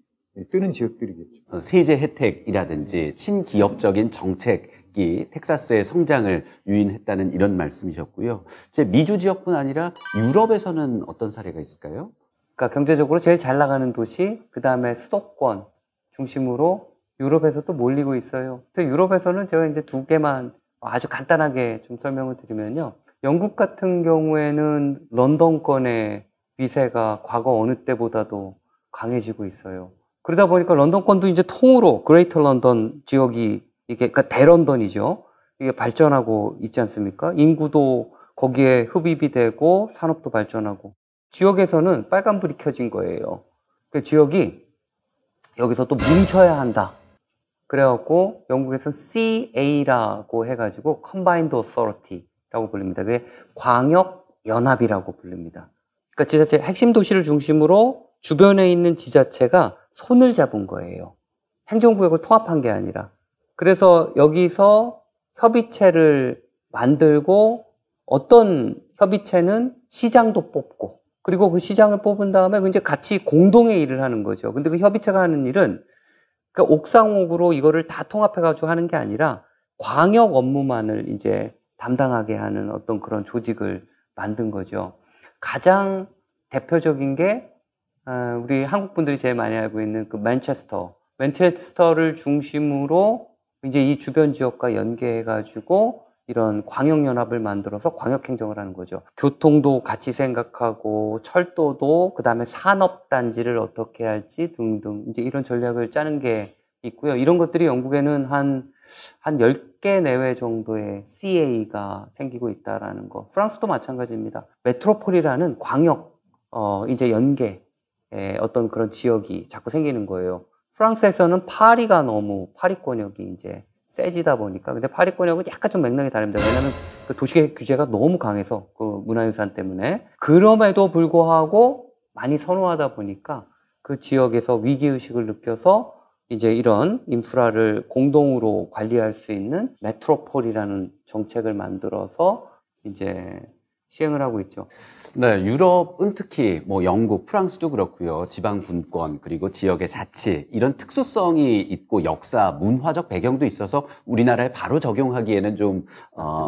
뜨는 지역들이겠죠. 세제 혜택이라든지 친기업적인 정책. 텍사스의 성장을 유인했다는 이런 말씀이셨고요. 이제 미주 지역뿐 아니라 유럽에서는 어떤 사례가 있을까요? 그러니까 경제적으로 제일 잘 나가는 도시, 그 다음에 수도권 중심으로 유럽에서 또 몰리고 있어요. 그래서 유럽에서는 제가 이제 두 개만 아주 간단하게 좀 설명을 드리면요. 영국 같은 경우에는 런던권의 위세가 과거 어느 때보다도 강해지고 있어요. 그러다 보니까 런던권도 이제 통으로 그레이터 런던 지역이 이게 그러니까 대런던이죠. 이게 발전하고 있지 않습니까? 인구도 거기에 흡입이 되고 산업도 발전하고 지역에서는 빨간불이 켜진 거예요. 그 지역이 여기서 또 뭉쳐야 한다. 그래갖고 영국에서는 CA라고 해가지고 Combined Authority라고 불립니다. 그게 광역연합이라고 불립니다. 그러니까 지자체 핵심 도시를 중심으로 주변에 있는 지자체가 손을 잡은 거예요. 행정구역을 통합한 게 아니라. 그래서 여기서 협의체를 만들고 어떤 협의체는 시장도 뽑고 그리고 그 시장을 뽑은 다음에 이제 같이 공동의 일을 하는 거죠. 근데 그 협의체가 하는 일은 그러니까 옥상옥으로 이거를 다 통합해가지고 하는 게 아니라 광역 업무만을 이제 담당하게 하는 어떤 그런 조직을 만든 거죠. 가장 대표적인 게 우리 한국 분들이 제일 많이 알고 있는 그 맨체스터를 중심으로 이제 이 주변 지역과 연계해가지고 이런 광역연합을 만들어서 광역행정을 하는 거죠. 교통도 같이 생각하고 철도도 그다음에 산업단지를 어떻게 할지 등등 이제 이런 전략을 짜는 게 있고요. 이런 것들이 영국에는 한 10개 내외 정도의 CA가 생기고 있다라는 거. 프랑스도 마찬가지입니다. 메트로폴이라는 광역 이제 연계의 어떤 그런 지역이 자꾸 생기는 거예요. 프랑스에서는 파리권역이 이제 세지다 보니까. 근데 파리권역은 약간 좀 맥락이 다릅니다. 왜냐하면 그 도시계획 규제가 너무 강해서 그 문화유산 때문에. 그럼에도 불구하고 많이 선호하다 보니까 그 지역에서 위기의식을 느껴서 이제 이런 인프라를 공동으로 관리할 수 있는 메트로폴이라는 정책을 만들어서 이제 시행을 하고 있죠. 네, 유럽은 특히 뭐 영국, 프랑스도 그렇고요. 지방 분권 그리고 지역의 자치 이런 특수성이 있고 역사, 문화적 배경도 있어서 우리나라에 바로 적용하기에는 좀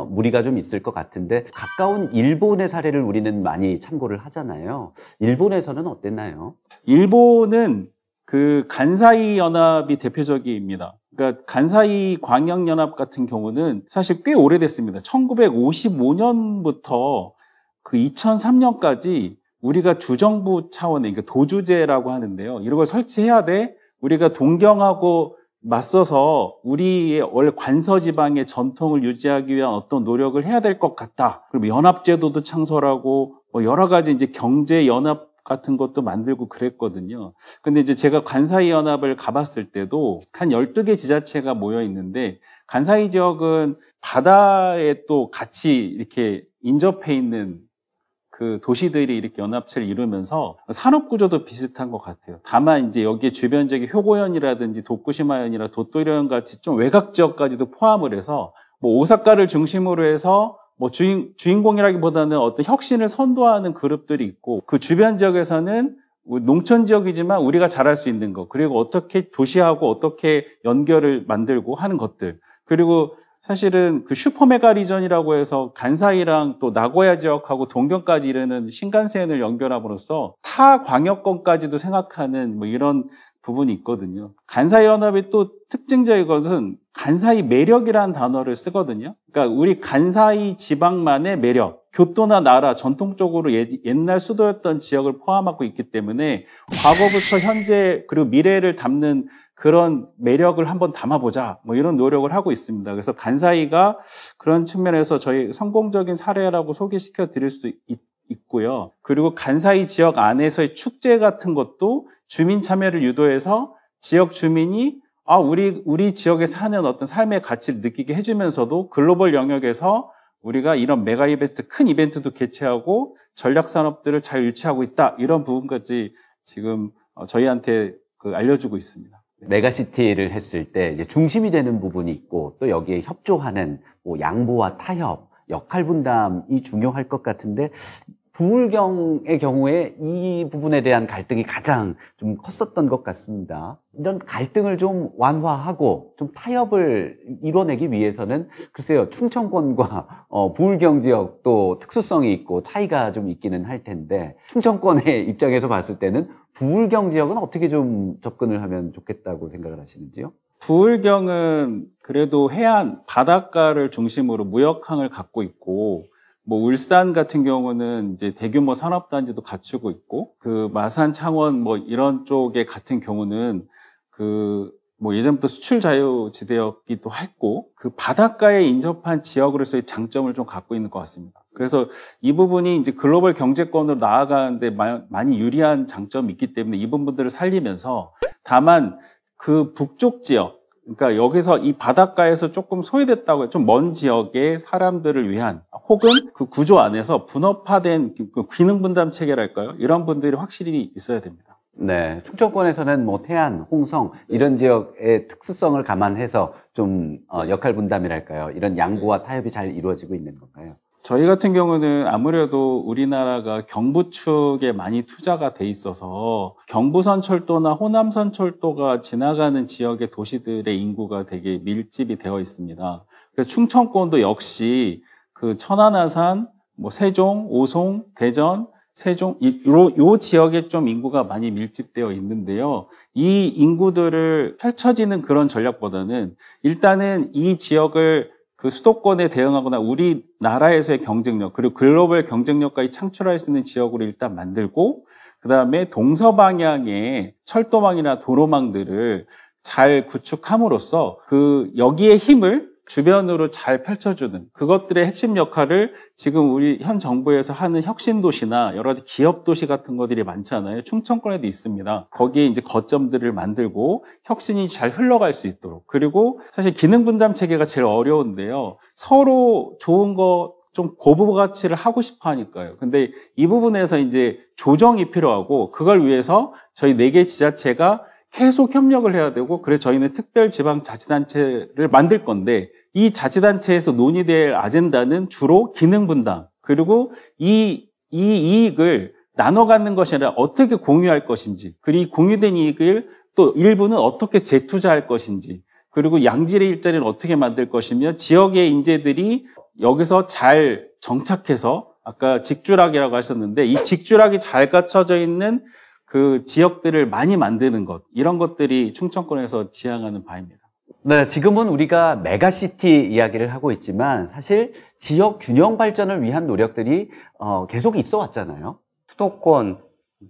무리가 좀 있을 것 같은데 가까운 일본의 사례를 우리는 많이 참고를 하잖아요. 일본에서는 어땠나요? 일본은 그 간사이 연합이 대표적입니다. 그러니까 간사이 광역연합 같은 경우는 사실 꽤 오래됐습니다. 1955년부터 그 2003년까지 우리가 주정부 차원의 그러니까 도주제라고 하는데요. 이런 걸 설치해야 돼. 우리가 동경하고 맞서서 우리의 원래 관서지방의 전통을 유지하기 위한 어떤 노력을 해야 될 것 같다. 그리고 연합제도도 창설하고 뭐 여러 가지 이제 경제연합 같은 것도 만들고 그랬거든요. 근데 이제 제가 간사이 연합을 가봤을 때도 한 12개 지자체가 모여 있는데 간사이 지역은 바다에 또 같이 이렇게 인접해 있는 그 도시들이 이렇게 연합체를 이루면서 산업 구조도 비슷한 것 같아요. 다만 이제 여기에 주변 지역의 효고현이라든지 도쿠시마현이나 도토리현 같이 좀 외곽 지역까지도 포함을 해서 뭐 오사카를 중심으로 해서 뭐 주인공이라기보다는 어떤 혁신을 선도하는 그룹들이 있고 그 주변 지역에서는 농촌 지역이지만 우리가 잘할 수 있는 것 그리고 어떻게 도시하고 어떻게 연결을 만들고 하는 것들 그리고 사실은 그 슈퍼메가 리전이라고 해서 간사이랑 또 나고야 지역하고 동경까지 이르는 신간센을 연결함으로써 타 광역권까지도 생각하는 뭐 이런 부분이 있거든요. 간사이 연합의 또 특징적인 것은 간사이 매력이라는 단어를 쓰거든요. 그러니까 우리 간사이 지방만의 매력, 교토나 나라 전통적으로 옛날 수도였던 지역을 포함하고 있기 때문에 과거부터 현재 그리고 미래를 담는 그런 매력을 한번 담아보자 뭐 이런 노력을 하고 있습니다. 그래서 간사이가 그런 측면에서 저희 성공적인 사례라고 소개시켜 드릴 수 있고요. 그리고 간사이 지역 안에서의 축제 같은 것도 주민 참여를 유도해서 지역 주민이 우리 지역에 사는 어떤 삶의 가치를 느끼게 해주면서도 글로벌 영역에서 우리가 이런 메가 이벤트, 큰 이벤트도 개최하고 전략 산업들을 잘 유치하고 있다. 이런 부분까지 지금 저희한테 알려주고 있습니다. 메가시티를 했을 때 이제 중심이 되는 부분이 있고 또 여기에 협조하는 뭐 양보와 타협, 역할 분담이 중요할 것 같은데 부울경의 경우에 이 부분에 대한 갈등이 가장 좀 컸었던 것 같습니다. 이런 갈등을 좀 완화하고 좀 타협을 이뤄내기 위해서는 글쎄요, 충청권과 부울경 지역 또 특수성이 있고 차이가 좀 있기는 할 텐데 충청권의 입장에서 봤을 때는 부울경 지역은 어떻게 좀 접근을 하면 좋겠다고 생각을 하시는지요? 부울경은 그래도 해안, 바닷가를 중심으로 무역항을 갖고 있고, 뭐 울산 같은 경우는 이제 대규모 산업단지도 갖추고 있고, 그 마산, 창원 뭐 이런 쪽에 같은 경우는 그 뭐 예전부터 수출 자유지대였기도 했고, 그 바닷가에 인접한 지역으로서의 장점을 좀 갖고 있는 것 같습니다. 그래서 이 부분이 이제 글로벌 경제권으로 나아가는데 많이 유리한 장점이 있기 때문에 이 부분들을 살리면서, 다만 그 북쪽 지역, 그러니까 여기서 이 바닷가에서 조금 소외됐다고 좀 먼 지역의 사람들을 위한, 혹은 그 구조 안에서 분업화된 그 기능 분담 체계랄까요? 이런 분들이 확실히 있어야 됩니다. 네, 충청권에서는 뭐 태안, 홍성 이런 지역의 특수성을 감안해서 좀 역할 분담이랄까요? 이런 양보와 타협이 잘 이루어지고 있는 건가요? 저희 같은 경우는 아무래도 우리나라가 경부 축에 많이 투자가 돼 있어서 경부선 철도나 호남선 철도가 지나가는 지역의 도시들의 인구가 되게 밀집이 되어 있습니다. 그래서 충청권도 역시 그 천안아산, 뭐 세종, 오송, 대전, 세종, 요 지역에 좀 인구가 많이 밀집되어 있는데요. 이 인구들을 펼쳐지는 그런 전략보다는 일단은 이 지역을 그 수도권에 대응하거나 우리나라에서의 경쟁력, 그리고 글로벌 경쟁력까지 창출할 수 있는 지역으로 일단 만들고, 그 다음에 동서방향의 철도망이나 도로망들을 잘 구축함으로써 그 여기에 힘을 주변으로 잘 펼쳐주는 그것들의 핵심 역할을 지금 우리 현 정부에서 하는 혁신도시나 여러 가지 기업도시 같은 것들이 많잖아요. 충청권에도 있습니다. 거기에 이제 거점들을 만들고 혁신이 잘 흘러갈 수 있도록. 그리고 사실 기능 분담 체계가 제일 어려운데요. 서로 좋은 거 좀 고부 가치를 하고 싶어 하니까요. 근데 이 부분에서 이제 조정이 필요하고, 그걸 위해서 저희 4개 지자체가 계속 협력을 해야 되고, 그래서 저희는 특별지방자치단체를 만들 건데, 이 자치단체에서 논의될 아젠다는 주로 기능 분담, 그리고 이 이익을 나눠 갖는 것이 아니라 어떻게 공유할 것인지, 그리고 공유된 이익을 또 일부는 어떻게 재투자할 것인지, 그리고 양질의 일자리를 어떻게 만들 것이며, 지역의 인재들이 여기서 잘 정착해서, 아까 직주락이라고 하셨는데, 이 직주락이 잘 갖춰져 있는 그 지역들을 많이 만드는 것, 이런 것들이 충청권에서 지향하는 바입니다. 네, 지금은 우리가 메가시티 이야기를 하고 있지만 사실 지역 균형 발전을 위한 노력들이 계속 있어 왔잖아요. 수도권,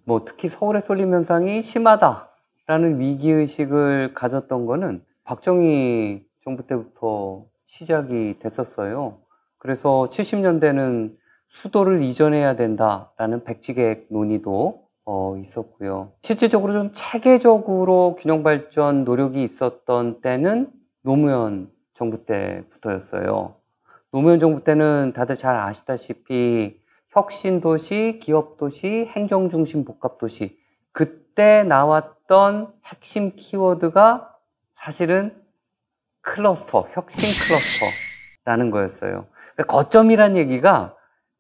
뭐 특히 서울의 쏠림 현상이 심하다라는 위기의식을 가졌던 거는 박정희 정부 때부터 시작이 됐었어요. 그래서 70년대는 수도를 이전해야 된다라는 백지계획 논의도 있었고요. 실질적으로 좀 체계적으로 균형 발전 노력이 있었던 때는 노무현 정부 때부터였어요. 노무현 정부 때는 다들 잘 아시다시피 혁신도시, 기업도시, 행정중심 복합도시, 그때 나왔던 핵심 키워드가 사실은 클러스터, 혁신 클러스터라는 거였어요. 그러니까 거점이란 얘기가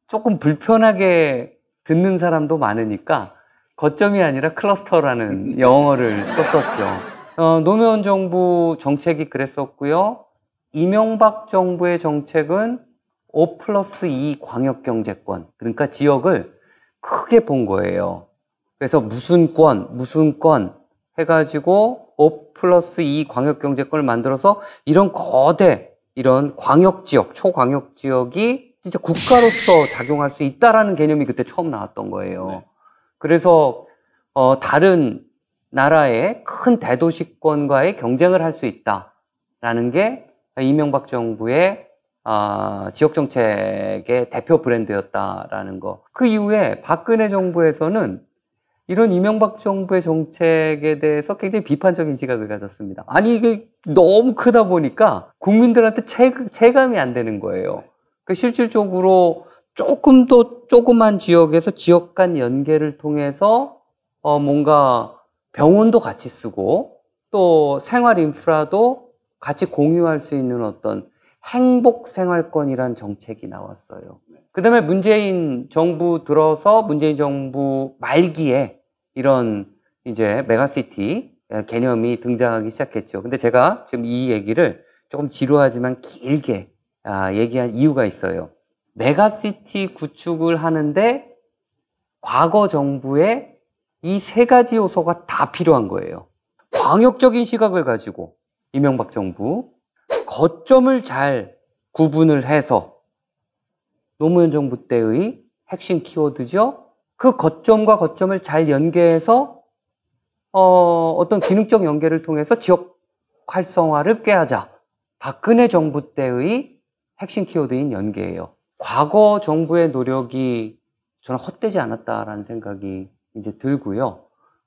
조금 불편하게 듣는 사람도 많으니까 거점이 아니라 클러스터라는 영어를 썼었죠. 노무현 정부 정책이 그랬었고요. 이명박 정부의 정책은 5+2 광역경제권, 그러니까 지역을 크게 본 거예요. 그래서 무슨 권 해가지고 5+2 광역경제권을 만들어서 이런 거대, 이런 광역지역, 초광역지역이 진짜 국가로서 작용할 수 있다라는 개념이 그때 처음 나왔던 거예요. 그래서 다른 나라의 큰 대도시권과의 경쟁을 할 수 있다라는 게 이명박 정부의 지역정책의 대표 브랜드였다라는 거. 그 이후에 박근혜 정부에서는 이런 이명박 정부의 정책에 대해서 굉장히 비판적인 시각을 가졌습니다. 아니 이게 너무 크다 보니까 국민들한테 체감이 안 되는 거예요. 그 실질적으로 조금 더 조그만 지역에서 지역 간 연계를 통해서 뭔가 병원도 같이 쓰고 또 생활 인프라도 같이 공유할 수 있는 어떤 행복 생활권이란 정책이 나왔어요. 그다음에 문재인 정부 들어서 문재인 정부 말기에 이런 이제 메가시티 개념이 등장하기 시작했죠. 근데 제가 지금 이 얘기를 조금 지루하지만 길게 얘기한 이유가 있어요. 메가시티 구축을 하는데 과거 정부에 이 세 가지 요소가 다 필요한 거예요. 광역적인 시각을 가지고 이명박 정부, 거점을 잘 구분을 해서 노무현 정부 때의 핵심 키워드죠. 그 거점과 거점을 잘 연계해서 어떤 기능적 연계를 통해서 지역 활성화를 꾀하자. 박근혜 정부 때의 핵심 키워드인 연계예요. 과거 정부의 노력이 저는 헛되지 않았다라는 생각이 이제 들고요.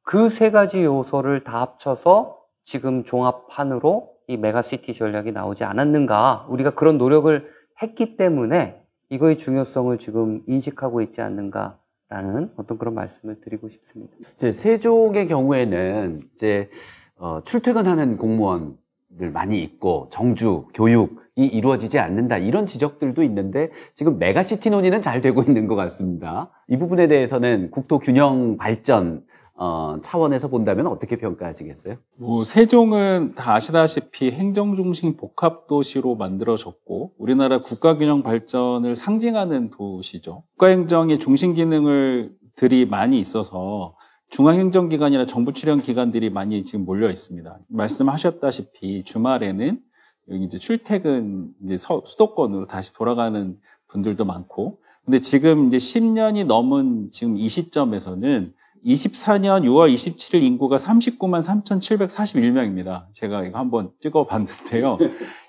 그 세 가지 요소를 다 합쳐서 지금 종합판으로 이 메가시티 전략이 나오지 않았는가. 우리가 그런 노력을 했기 때문에 이거의 중요성을 지금 인식하고 있지 않는가라는 어떤 그런 말씀을 드리고 싶습니다. 이제 세종의 경우에는 이제 출퇴근하는 공무원들 많이 있고 정주, 교육이 이루어지지 않는다 이런 지적들도 있는데 지금 메가시티 논의는 잘 되고 있는 것 같습니다. 이 부분에 대해서는 국토 균형 발전 차원에서 본다면 어떻게 평가하시겠어요? 세종은 다 아시다시피 행정중심 복합도시로 만들어졌고 우리나라 국가균형 발전을 상징하는 도시죠. 국가행정의 중심 기능들이 많이 있어서 중앙행정기관이나 정부 출연 기관들이 많이 지금 몰려 있습니다. 말씀하셨다시피 주말에는 여기 이제 출퇴근 이제 수도권으로 다시 돌아가는 분들도 많고, 근데 지금 이제 10년이 넘은 지금 이 시점에서는 24년 6월 27일 인구가 39만 3,741명입니다. 제가 이거 한번 찍어봤는데요.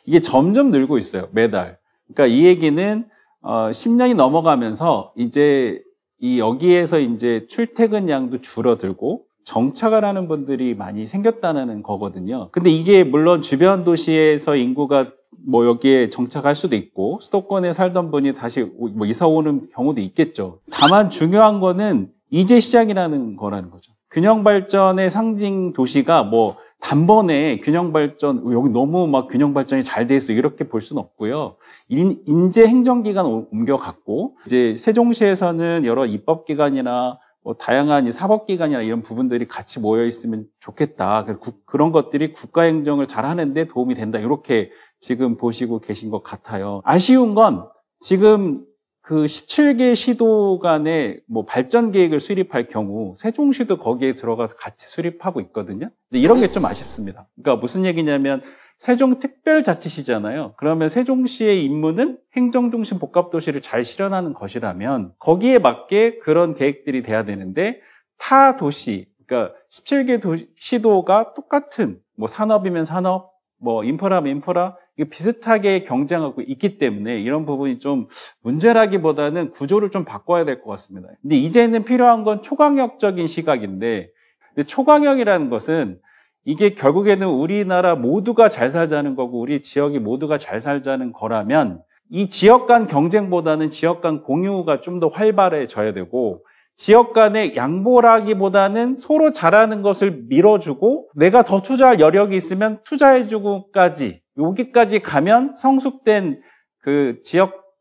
이게 점점 늘고 있어요, 매달. 그러니까 이 얘기는 10년이 넘어가면서 이제 여기에서 이제 출퇴근 양도 줄어들고 정착을 하는 분들이 많이 생겼다는 거거든요. 근데 이게 물론 주변 도시에서 인구가 뭐 여기에 정착할 수도 있고 수도권에 살던 분이 다시 뭐 이사 오는 경우도 있겠죠. 다만 중요한 거는 이제 시작이라는 거라는 거죠. 균형 발전의 상징 도시가 뭐 단번에 균형 발전, 여기 너무 막 균형 발전이 잘 돼 있어 이렇게 볼 수는 없고요. 인재 행정기관 옮겨갔고, 이제 세종시에서는 여러 입법기관이나 뭐 다양한 사법기관이나 이런 부분들이 같이 모여 있으면 좋겠다. 그래서 그런 것들이 국가행정을 잘 하는데 도움이 된다. 이렇게 지금 보시고 계신 것 같아요. 아쉬운 건 지금 그 17개 시도 간의 뭐 발전 계획을 수립할 경우 세종시도 거기에 들어가서 같이 수립하고 있거든요. 이런 게 좀 아쉽습니다. 그러니까 무슨 얘기냐면 세종특별자치시잖아요. 그러면 세종시의 임무는 행정중심 복합도시를 잘 실현하는 것이라면 거기에 맞게 그런 계획들이 돼야 되는데 타 도시, 그러니까 17개 시도가 똑같은 뭐 산업이면 산업, 뭐 인프라면 인프라 비슷하게 경쟁하고 있기 때문에 이런 부분이 좀 문제라기보다는 구조를 좀 바꿔야 될 것 같습니다. 근데 이제는 필요한 건 초강력적인 시각인데, 근데 초강력이라는 것은 이게 결국에는 우리나라 모두가 잘 살자는 거고 우리 지역이 모두가 잘 살자는 거라면 이 지역 간 경쟁보다는 지역 간 공유가 좀 더 활발해져야 되고, 지역 간의 양보라기보다는 서로 잘하는 것을 밀어주고 내가 더 투자할 여력이 있으면 투자해주고까지 여기까지 가면 성숙된 그 지역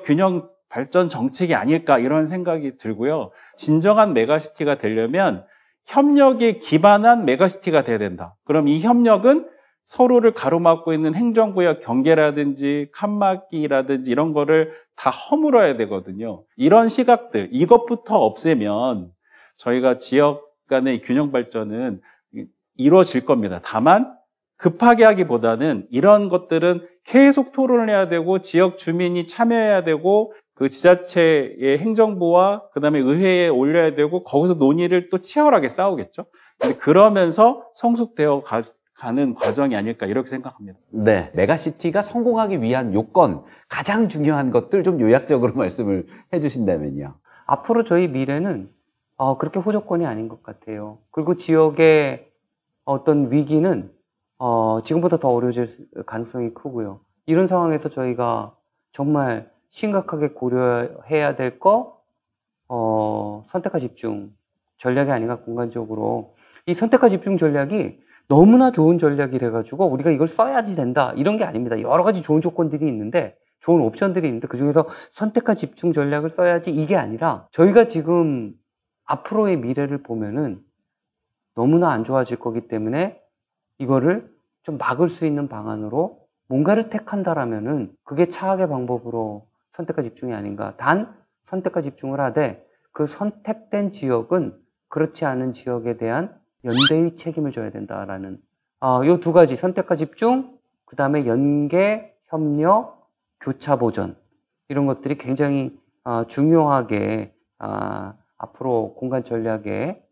균형 발전 정책이 아닐까 이런 생각이 들고요. 진정한 메가시티가 되려면 협력에 기반한 메가시티가 돼야 된다. 그럼 이 협력은 서로를 가로막고 있는 행정구역 경계라든지 칸막이라든지 이런 거를 다 허물어야 되거든요. 이런 시각들, 이것부터 없애면 저희가 지역 간의 균형 발전은 이루어질 겁니다. 다만 급하게 하기보다는 이런 것들은 계속 토론을 해야 되고 지역 주민이 참여해야 되고 그 지자체의 행정부와 그다음에 의회에 올려야 되고 거기서 논의를 또 치열하게 싸우겠죠. 근데 그러면서 성숙되어 가는 과정이 아닐까 이렇게 생각합니다. 네, 메가시티가 성공하기 위한 요건, 가장 중요한 것들 좀 요약적으로 말씀을 해주신다면요. 앞으로 저희 미래는 그렇게 호조건이 아닌 것 같아요. 그리고 지역의 어떤 위기는 지금보다 더 어려워질 가능성이 크고요. 이런 상황에서 저희가 정말 심각하게 고려해야 될 선택과 집중 전략이 아닌가 공간적으로. 이 선택과 집중 전략이 너무나 좋은 전략이라 가지고 우리가 이걸 써야지 된다 이런 게 아닙니다. 여러 가지 좋은 조건들이 있는데 좋은 옵션들이 있는데 그중에서 선택과 집중 전략을 써야지 이게 아니라 저희가 지금 앞으로의 미래를 보면은 너무나 안 좋아질 거기 때문에 이거를 좀 막을 수 있는 방안으로 뭔가를 택한다라면은 그게 차악의 방법으로 선택과 집중이 아닌가. 단 선택과 집중을 하되 그 선택된 지역은 그렇지 않은 지역에 대한 연대의 책임을 져야 된다라는 요 두 가지 선택과 집중, 그 다음에 연계, 협력, 교차 보전 이런 것들이 굉장히 중요하게 앞으로 공간 전략에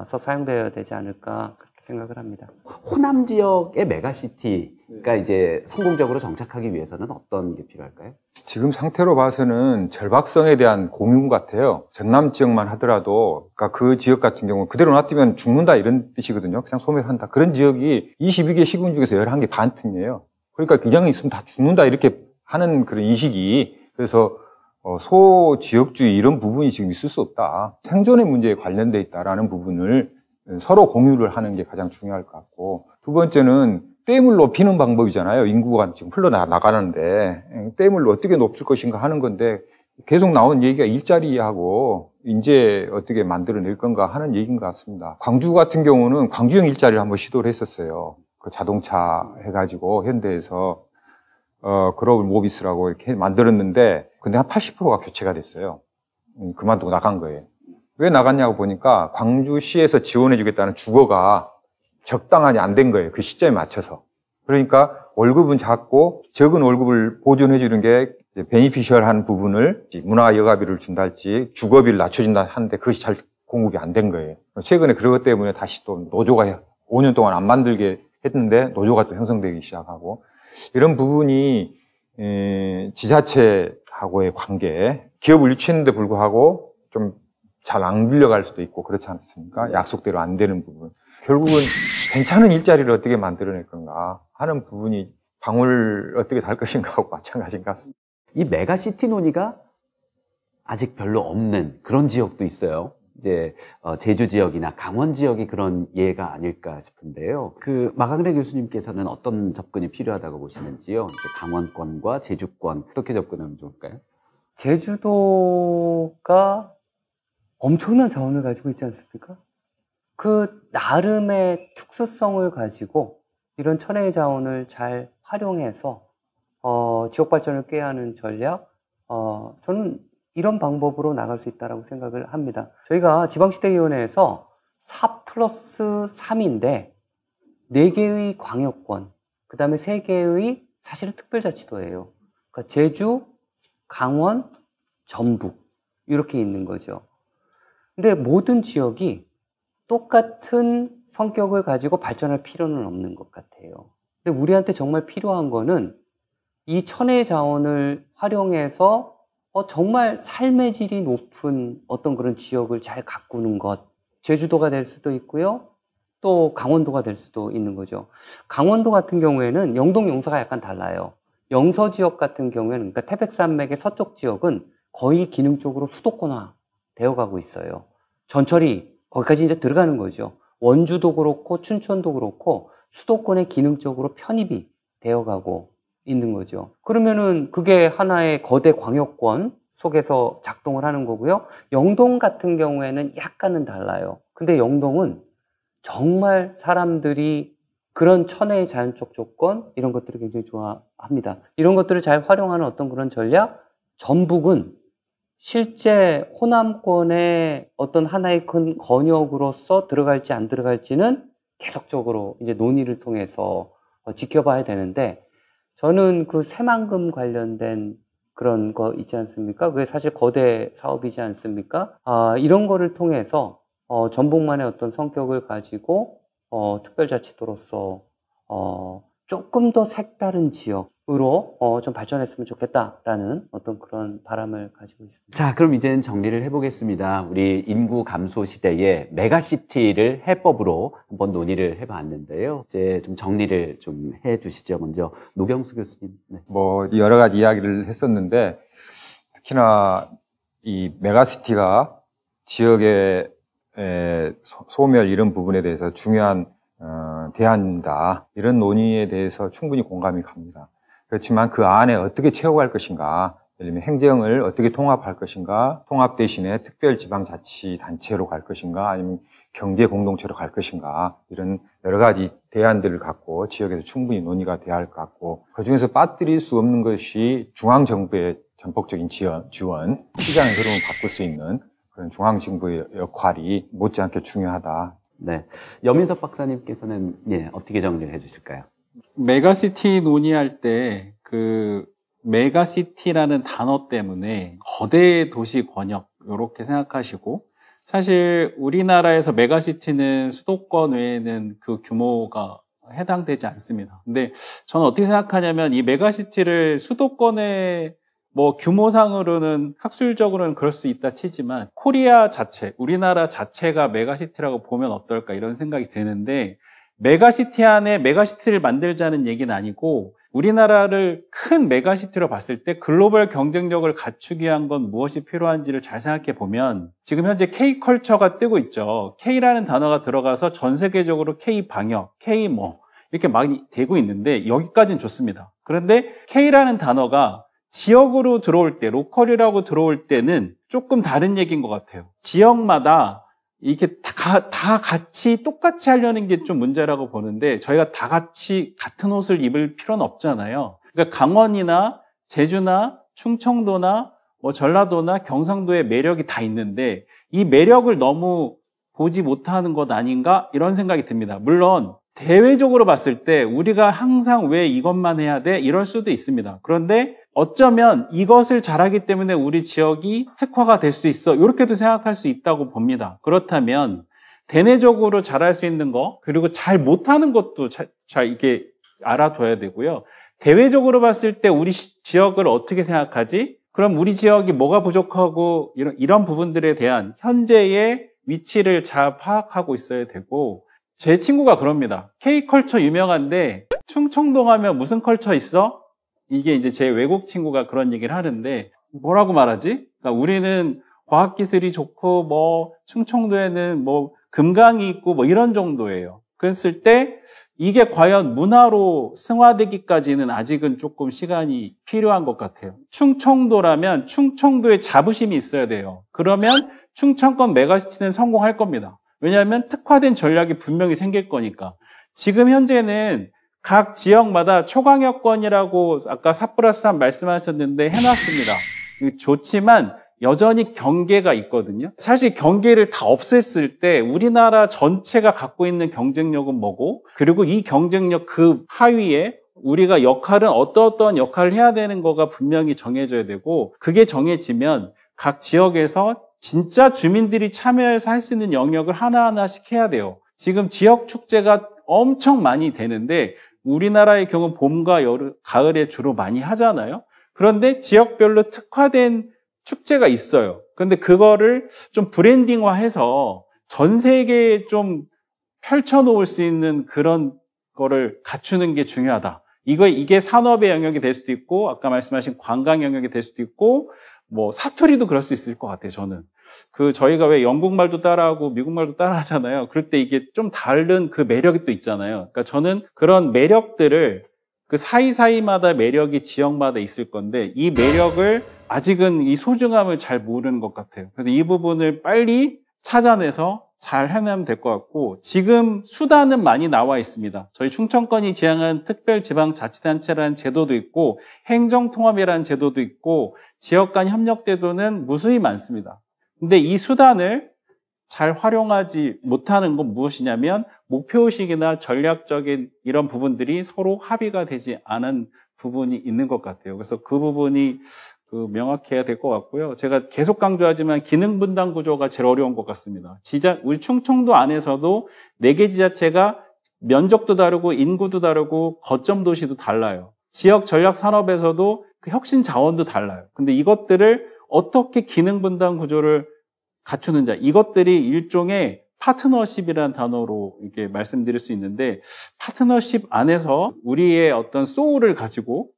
서 사용되어야 되지 않을까 그렇게 생각을 합니다. 호남 지역의 메가시티가 이제 성공적으로 정착하기 위해서는 어떤 게 필요할까요? 지금 상태로 봐서는 절박성에 대한 공유 같아요. 전남 지역만 하더라도, 그러니까 그 지역 같은 경우는 그대로 놔두면 죽는다 이런 뜻이거든요. 그냥 소멸한다. 그런 지역이 22개 시군 중에서 11개 반틈이에요. 그러니까 그냥 있으면 다 죽는다 이렇게 하는 그런 인식이, 그래서 소지역주의 이런 부분이 지금 있을 수 없다. 생존의 문제에 관련돼 있다라는 부분을 서로 공유를 하는 게 가장 중요할 것 같고, 두 번째는 댐을 높이는 방법이잖아요. 인구가 지금 흘러나가는데 댐을 어떻게 높일 것인가 하는 건데 계속 나온 얘기가 일자리하고 인재 어떻게 만들어낼 건가 하는 얘기인 것 같습니다. 광주 같은 경우는 광주형 일자리를 한번 시도를 했었어요. 그 자동차 해가지고 현대에서 글로벌 모비스라고 이렇게 만들었는데 근데 한 80%가 교체가 됐어요. 그만두고 나간 거예요. 왜 나갔냐고 보니까 광주시에서 지원해주겠다는 주거가 적당하게 안 된 거예요. 그 시점에 맞춰서. 그러니까 월급은 작고 적은 월급을 보존해주는 게 베니피셜한 부분을 문화여가비를 준다 할지 주거비를 낮춰준다 하는데 그것이 잘 공급이 안 된 거예요. 최근에 그것 때문에 다시 또 노조가 5년 동안 안 만들게 했는데 노조가 또 형성되기 시작하고 이런 부분이 지자체하고의 관계, 기업을 유치했는데 불구하고 좀 잘 안 빌려갈 수도 있고 그렇지 않습니까? 약속대로 안 되는 부분. 결국은 괜찮은 일자리를 어떻게 만들어낼 건가 하는 부분이 방울 어떻게 달 것인가 하고 마찬가지인 것 같습니다. 이 메가시티 논의가 아직 별로 없는 그런 지역도 있어요. 이제 제주 지역이나 강원 지역이 그런 예가 아닐까 싶은데요. 그 마강래 교수님께서는 어떤 접근이 필요하다고 보시는지요? 이제 강원권과 제주권 어떻게 접근하면 좋을까요? 제주도가 엄청난 자원을 가지고 있지 않습니까? 그 나름의 특수성을 가지고 이런 천혜의 자원을 잘 활용해서 지역 발전을 꾀하는 전략, 저는 이런 방법으로 나갈 수 있다고 생각을 합니다. 저희가 지방시대위원회에서 4+3인데 4개의 광역권, 그 다음에 3개의 사실은 특별자치도예요. 그러니까 제주, 강원, 전북 이렇게 있는 거죠. 근데 모든 지역이 똑같은 성격을 가지고 발전할 필요는 없는 것 같아요. 근데 우리한테 정말 필요한 거는 이 천혜의 자원을 활용해서 정말 삶의 질이 높은 어떤 그런 지역을 잘 가꾸는 것. 제주도가 될 수도 있고요. 또 강원도가 될 수도 있는 거죠. 강원도 같은 경우에는 영동, 영서가 약간 달라요. 영서 지역 같은 경우에는, 그러니까 태백산맥의 서쪽 지역은 거의 기능적으로 수도권화 되어가고 있어요. 전철이 거기까지 이제 들어가는 거죠. 원주도 그렇고 춘천도 그렇고 수도권에 기능적으로 편입이 되어가고 있는 거죠. 그러면은 그게 하나의 거대 광역권 속에서 작동을 하는 거고요. 영동 같은 경우에는 약간은 달라요. 근데 영동은 정말 사람들이 그런 천혜의 자연적 조건 이런 것들을 굉장히 좋아합니다. 이런 것들을 잘 활용하는 어떤 그런 전략. 전북은 실제 호남권의 어떤 하나의 큰 권역으로서 들어갈지 안 들어갈지는 계속적으로 이제 논의를 통해서 지켜봐야 되는데, 저는 그 새만금 관련된 그런 거 있지 않습니까? 그게 사실 거대 사업이지 않습니까? 이런 거를 통해서 전북만의 어떤 성격을 가지고 특별자치도로서 조금 더 색다른 지역으로 좀 발전했으면 좋겠다라는 어떤 그런 바람을 가지고 있습니다. 자, 그럼 이제는 정리를 해보겠습니다. 우리 인구 감소 시대에 메가시티를 해법으로 한번 논의를 해봤는데요. 이제 좀 정리를 좀 해주시죠. 먼저 노경수 교수님. 네. 뭐 여러 가지 이야기를 했었는데 특히나 이 메가시티가 지역의 소멸 이런 부분에 대해서 중요한 대안이다. 이런 논의에 대해서 충분히 공감이 갑니다. 그렇지만 그 안에 어떻게 채워갈 것인가, 예를 들면 행정을 어떻게 통합할 것인가, 통합 대신에 특별지방자치단체로 갈 것인가, 아니면 경제공동체로 갈 것인가, 이런 여러 가지 대안들을 갖고 지역에서 충분히 논의가 돼야 할 것 같고, 그중에서 빠뜨릴 수 없는 것이 중앙정부의 전폭적인 지원, 시장의 흐름을 바꿀 수 있는 그런 중앙정부의 역할이 못지않게 중요하다. 네, 여민석 박사님께서는 어떻게 정리를 해주실까요? 메가시티 논의할 때 그 메가시티라는 단어 때문에 거대 도시 권역 이렇게 생각하시고, 사실 우리나라에서 메가시티는 수도권 외에는 그 규모가 해당되지 않습니다. 근데 저는 어떻게 생각하냐면 이 메가시티를 수도권의 뭐 규모상으로는 학술적으로는 그럴 수 있다 치지만 코리아 자체, 우리나라 자체가 메가시티라고 보면 어떨까 이런 생각이 드는데, 메가시티 안에 메가시티를 만들자는 얘기는 아니고 우리나라를 큰 메가시티로 봤을 때 글로벌 경쟁력을 갖추기 위한 건 무엇이 필요한지를 잘 생각해 보면 지금 현재 K컬처가 뜨고 있죠. K라는 단어가 들어가서 전 세계적으로 K방역, K 이렇게 많이 되고 있는데 여기까지는 좋습니다. 그런데 K라는 단어가 지역으로 들어올 때, 로컬이라고 들어올 때는 조금 다른 얘기인 것 같아요. 지역마다 이렇게 다 같이 똑같이 하려는 게 좀 문제라고 보는데, 저희가 다 같이 같은 옷을 입을 필요는 없잖아요. 그러니까 강원이나 제주나 충청도나 뭐 전라도나 경상도의 매력이 다 있는데 이 매력을 너무 보지 못하는 것 아닌가 이런 생각이 듭니다. 물론 대외적으로 봤을 때 우리가 항상 왜 이것만 해야 돼? 이럴 수도 있습니다. 그런데 어쩌면 이것을 잘하기 때문에 우리 지역이 특화가 될 수 있어. 이렇게도 생각할 수 있다고 봅니다. 그렇다면 대내적으로 잘할 수 있는 거, 그리고 잘 못하는 것도 잘 이게 알아둬야 되고요. 대외적으로 봤을 때 우리 지역을 어떻게 생각하지? 그럼 우리 지역이 뭐가 부족하고 이런 부분들에 대한 현재의 위치를 잘 파악하고 있어야 되고, 제 친구가 그럽니다. K컬처 유명한데 충청도 가면 무슨 컬처 있어? 이게 이제 제 외국 친구가 그런 얘기를 하는데 뭐라고 말하지? 그러니까 우리는 과학기술이 좋고 뭐 충청도에는 뭐 금강이 있고 뭐 이런 정도예요. 그랬을 때 이게 과연 문화로 승화되기까지는 아직은 조금 시간이 필요한 것 같아요. 충청도라면 충청도에 자부심이 있어야 돼요. 그러면 충청권 메가시티는 성공할 겁니다. 왜냐하면 특화된 전략이 분명히 생길 거니까. 지금 현재는 각 지역마다 초강력권이라고 아까 4+3 말씀하셨는데 해놨습니다. 좋지만 여전히 경계가 있거든요. 사실 경계를 다 없앴을 때 우리나라 전체가 갖고 있는 경쟁력은 뭐고, 그리고 이 경쟁력 그 하위에 우리가 역할은 어떤 역할을 해야 되는 거가 분명히 정해져야 되고, 그게 정해지면 각 지역에서 진짜 주민들이 참여해서 할 수 있는 영역을 하나하나씩 해야 돼요. 지금 지역 축제가 엄청 많이 되는데 우리나라의 경우 봄과 여름, 가을에 주로 많이 하잖아요. 그런데 지역별로 특화된 축제가 있어요. 그런데 그거를 좀 브랜딩화해서 전 세계에 좀 펼쳐놓을 수 있는 그런 거를 갖추는 게 중요하다. 이게 산업의 영역이 될 수도 있고, 아까 말씀하신 관광 영역이 될 수도 있고, 뭐 사투리도 그럴 수 있을 것 같아요. 저는 저희가 왜 영국말도 따라하고 미국말도 따라하잖아요. 그럴 때 이게 좀 다른 그 매력이 또 있잖아요. 그러니까 저는 그런 매력들을 그 사이사이마다 매력이 지역마다 있을 건데 이 매력을 아직은 이 소중함을 잘 모르는 것 같아요. 그래서 이 부분을 빨리 찾아내서 잘 해내면 될 것 같고, 지금 수단은 많이 나와 있습니다. 저희 충청권이 지향한 특별지방자치단체라는 제도도 있고 행정통합이라는 제도도 있고 지역 간 협력 제도는 무수히 많습니다. 근데 이 수단을 잘 활용하지 못하는 건 무엇이냐면 목표의식이나 전략적인 이런 부분들이 서로 합의가 되지 않은 부분이 있는 것 같아요. 그래서 그 부분이 명확해야 될 것 같고요. 제가 계속 강조하지만 기능 분담 구조가 제일 어려운 것 같습니다. 우리 충청도 안에서도 4개 지자체가 면적도 다르고 인구도 다르고 거점 도시도 달라요. 지역 전략 산업에서도 그 혁신 자원도 달라요. 근데 이것들을 어떻게 기능 분담 구조를 갖추는지, 이것들이 일종의 파트너십이라는 단어로 이렇게 말씀드릴 수 있는데, 파트너십 안에서 우리의 어떤 소울을 가지고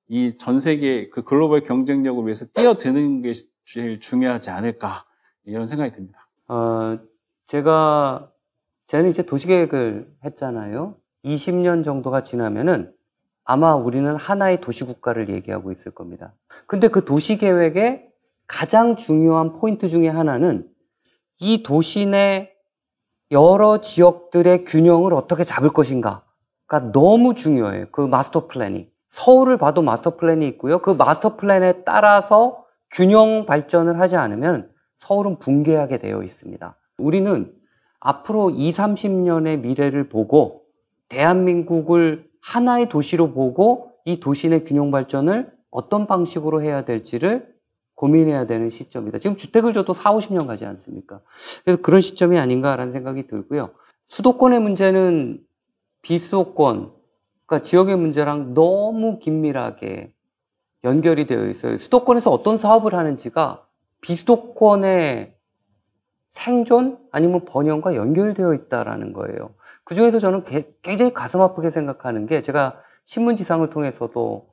이 전 세계 그 글로벌 경쟁력을 위해서 뛰어드는 게 제일 중요하지 않을까, 이런 생각이 듭니다. 저는 이제 도시계획을 했잖아요. 20년 정도가 지나면은 아마 우리는 하나의 도시국가를 얘기하고 있을 겁니다. 근데 그 도시계획의 가장 중요한 포인트 중에 하나는 이 도시 내 여러 지역들의 균형을 어떻게 잡을 것인가가 너무 중요해요. 그 마스터 플랜이. 서울을 봐도 마스터 플랜이 있고요. 그 마스터 플랜에 따라서 균형 발전을 하지 않으면 서울은 붕괴하게 되어 있습니다. 우리는 앞으로 20, 30년의 미래를 보고 대한민국을 하나의 도시로 보고 이 도시 내 균형 발전을 어떤 방식으로 해야 될지를 고민해야 되는 시점이다. 지금 주택을 줘도 4, 50년 가지 않습니까? 그래서 그런 시점이 아닌가라는 생각이 들고요. 수도권의 문제는 비수도권, 그러니까 지역의 문제랑 너무 긴밀하게 연결이 되어 있어요. 수도권에서 어떤 사업을 하는지가 비수도권의 생존 아니면 번영과 연결되어 있다라는 거예요. 그중에서 저는 굉장히 가슴 아프게 생각하는 게 제가 신문지상을 통해서도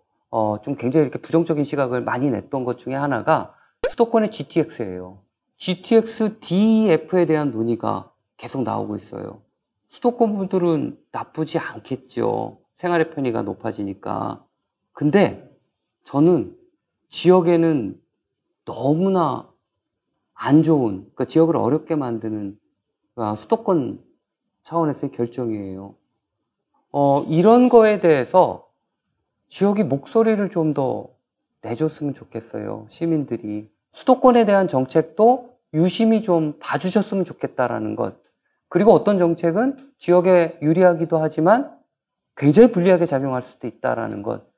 좀 굉장히 이렇게 부정적인 시각을 많이 냈던 것 중에 하나가 수도권의 GTX예요. GTX DEF에 대한 논의가 계속 나오고 있어요. 수도권 분들은 나쁘지 않겠죠. 생활의 편의가 높아지니까. 근데 저는 지역에는 너무나 안 좋은, 그러니까 지역을 어렵게 만드는 수도권 차원에서의 결정이에요. 이런 거에 대해서 지역이 목소리를 좀 더 내줬으면 좋겠어요. 시민들이. 수도권에 대한 정책도 유심히 좀 봐주셨으면 좋겠다라는 것. 그리고 어떤 정책은 지역에 유리하기도 하지만 굉장히 불리하게 작용할 수도 있다라는 것.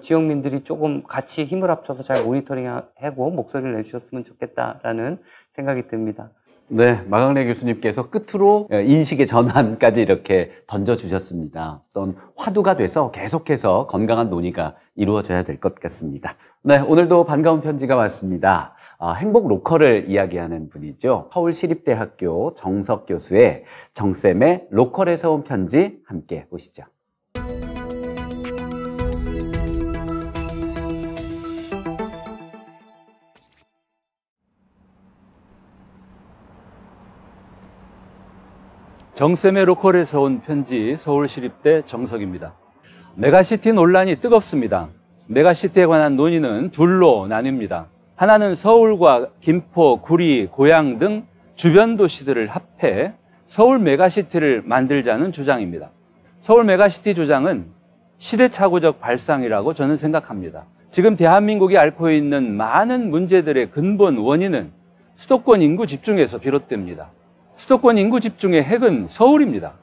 지역민들이 조금 같이 힘을 합쳐서 잘 모니터링하고 목소리를 내주셨으면 좋겠다라는 생각이 듭니다. 네, 마강래 교수님께서 끝으로 인식의 전환까지 이렇게 던져주셨습니다. 어떤 화두가 돼서 계속해서 건강한 논의가 이루어져야 될 것 같습니다. 네, 오늘도 반가운 편지가 왔습니다. 행복 로컬을 이야기하는 분이죠. 서울시립대학교 정석 교수의 정쌤의 로컬에서 온 편지 함께 보시죠. 정쌤의 로컬에서 온 편지, 서울시립대 정석입니다. 메가시티 논란이 뜨겁습니다. 메가시티에 관한 논의는 둘로 나뉩니다. 하나는 서울과 김포, 구리, 고양 등 주변 도시들을 합해 서울 메가시티를 만들자는 주장입니다. 서울 메가시티 주장은 시대착오적 발상이라고 저는 생각합니다. 지금 대한민국이 앓고 있는 많은 문제들의 근본 원인은 수도권 인구 집중에서 비롯됩니다. 수도권 인구 집중의 핵은 서울입니다.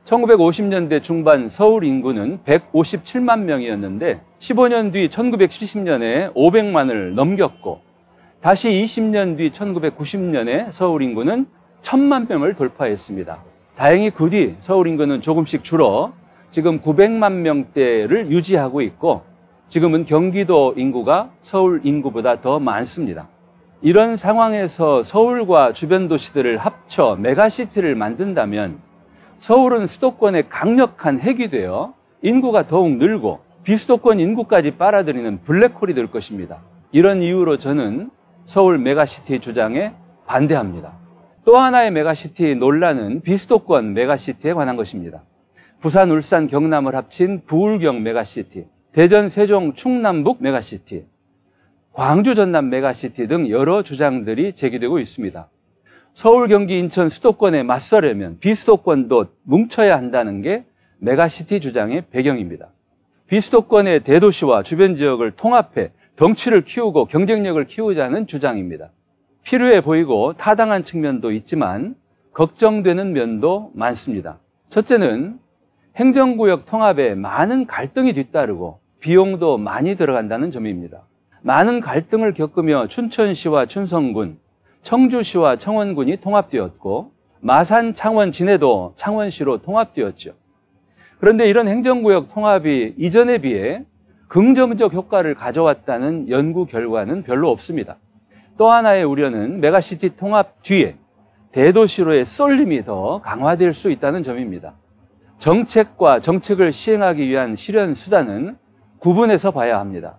1950년대 중반 서울 인구는 157만 명이었는데 15년 뒤 1970년에 500만을 넘겼고 다시 20년 뒤 1990년에 서울 인구는 1000만 명을 돌파했습니다. 다행히 그 뒤 서울 인구는 조금씩 줄어 지금 900만 명대를 유지하고 있고 지금은 경기도 인구가 서울 인구보다 더 많습니다. 이런 상황에서 서울과 주변 도시들을 합쳐 메가시티를 만든다면 서울은 수도권의 강력한 핵이 되어 인구가 더욱 늘고 비수도권 인구까지 빨아들이는 블랙홀이 될 것입니다. 이런 이유로 저는 서울 메가시티 주장에 반대합니다. 또 하나의 메가시티 논란은 비수도권 메가시티에 관한 것입니다. 부산, 울산, 경남을 합친 부울경 메가시티, 대전, 세종, 충남북 메가시티, 광주, 전남 메가시티 등 여러 주장들이 제기되고 있습니다. 서울, 경기, 인천 수도권에 맞서려면 비수도권도 뭉쳐야 한다는 게 메가시티 주장의 배경입니다. 비수도권의 대도시와 주변 지역을 통합해 덩치를 키우고 경쟁력을 키우자는 주장입니다. 필요해 보이고 타당한 측면도 있지만 걱정되는 면도 많습니다. 첫째는 행정구역 통합에 많은 갈등이 뒤따르고 비용도 많이 들어간다는 점입니다. 많은 갈등을 겪으며 춘천시와 춘성군, 청주시와 청원군이 통합되었고 마산, 창원, 진해도 창원시로 통합되었죠. 그런데 이런 행정구역 통합이 이전에 비해 긍정적 효과를 가져왔다는 연구 결과는 별로 없습니다. 또 하나의 우려는 메가시티 통합 뒤에 대도시로의 쏠림이 더 강화될 수 있다는 점입니다. 정책과 정책을 시행하기 위한 실현 수단은 구분해서 봐야 합니다.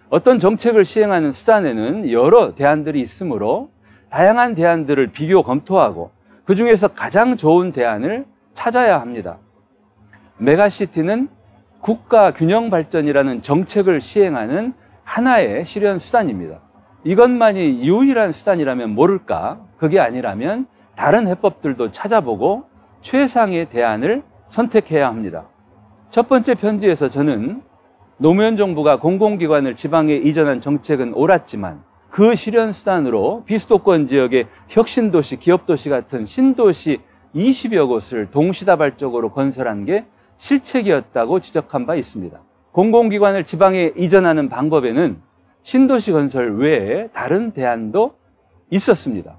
어떤 정책을 시행하는 수단에는 여러 대안들이 있으므로 다양한 대안들을 비교 검토하고 그 중에서 가장 좋은 대안을 찾아야 합니다. 메가시티는 국가 균형 발전이라는 정책을 시행하는 하나의 실현 수단입니다. 이것만이 유일한 수단이라면 모를까? 그게 아니라면 다른 해법들도 찾아보고 최상의 대안을 선택해야 합니다. 첫 번째 편지에서 저는 노무현 정부가 공공기관을 지방에 이전한 정책은 옳았지만 그 실현 수단으로 비수도권 지역의 혁신도시, 기업도시 같은 신도시 20여 곳을 동시다발적으로 건설한 게 실책이었다고 지적한 바 있습니다. 공공기관을 지방에 이전하는 방법에는 신도시 건설 외에 다른 대안도 있었습니다.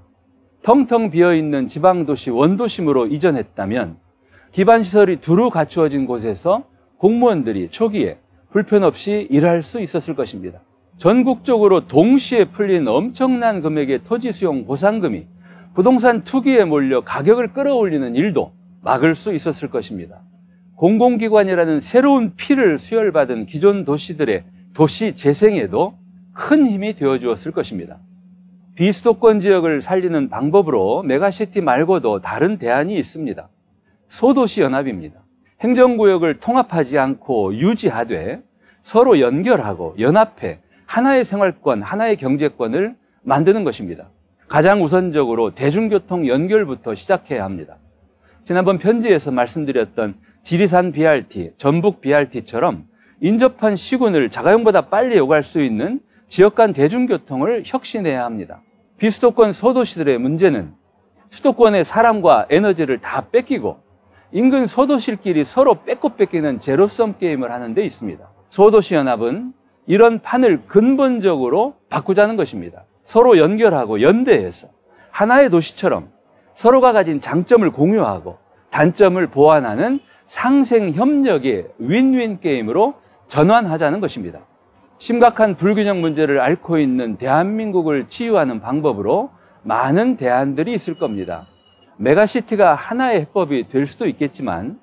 텅텅 비어있는 지방도시 원도심으로 이전했다면 기반시설이 두루 갖추어진 곳에서 공무원들이 초기에 불편 없이 일할 수 있었을 것입니다. 전국적으로 동시에 풀린 엄청난 금액의 토지 수용 보상금이 부동산 투기에 몰려 가격을 끌어올리는 일도 막을 수 있었을 것입니다. 공공기관이라는 새로운 피를 수혈받은 기존 도시들의 도시 재생에도 큰 힘이 되어주었을 것입니다. 비수도권 지역을 살리는 방법으로 메가시티 말고도 다른 대안이 있습니다. 소도시 연합입니다. 행정구역을 통합하지 않고 유지하되 서로 연결하고 연합해 하나의 생활권, 하나의 경제권을 만드는 것입니다. 가장 우선적으로 대중교통 연결부터 시작해야 합니다. 지난번 편지에서 말씀드렸던 지리산 BRT, 전북 BRT처럼 인접한 시군을 자가용보다 빨리 오갈 수 있는 지역 간 대중교통을 혁신해야 합니다. 비수도권 소도시들의 문제는 수도권의 사람과 에너지를 다 뺏기고 인근 소도시끼리 서로 뺏고 뺏기는 제로섬 게임을 하는 데 있습니다. 소도시연합은 이런 판을 근본적으로 바꾸자는 것입니다. 서로 연결하고 연대해서 하나의 도시처럼 서로가 가진 장점을 공유하고 단점을 보완하는 상생협력의 윈윈 게임으로 전환하자는 것입니다. 심각한 불균형 문제를 앓고 있는 대한민국을 치유하는 방법으로 많은 대안들이 있을 겁니다. 메가시티가 하나의 해법이 될 수도 있겠지만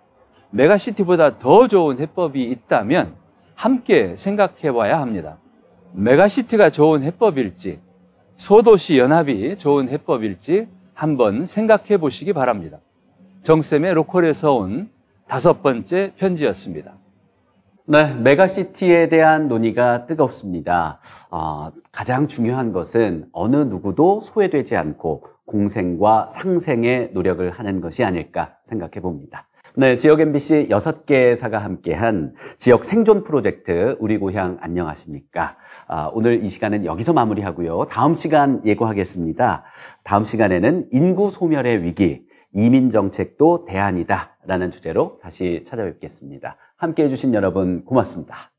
메가시티보다 더 좋은 해법이 있다면 함께 생각해 봐야 합니다. 메가시티가 좋은 해법일지 소도시 연합이 좋은 해법일지 한번 생각해 보시기 바랍니다. 정쌤의 로컬에서 온 5번째 편지였습니다. 네, 메가시티에 대한 논의가 뜨겁습니다. 가장 중요한 것은 어느 누구도 소외되지 않고 공생과 상생의 노력을 하는 것이 아닐까 생각해 봅니다. 네, 지역 MBC 6개사가 함께한 지역 생존 프로젝트 우리 고향 안녕하십니까? 오늘 이 시간은 여기서 마무리하고요. 다음 시간 예고하겠습니다. 다음 시간에는 인구 소멸의 위기, 이민 정책도 대안이다 라는 주제로 다시 찾아뵙겠습니다. 함께해 주신 여러분 고맙습니다.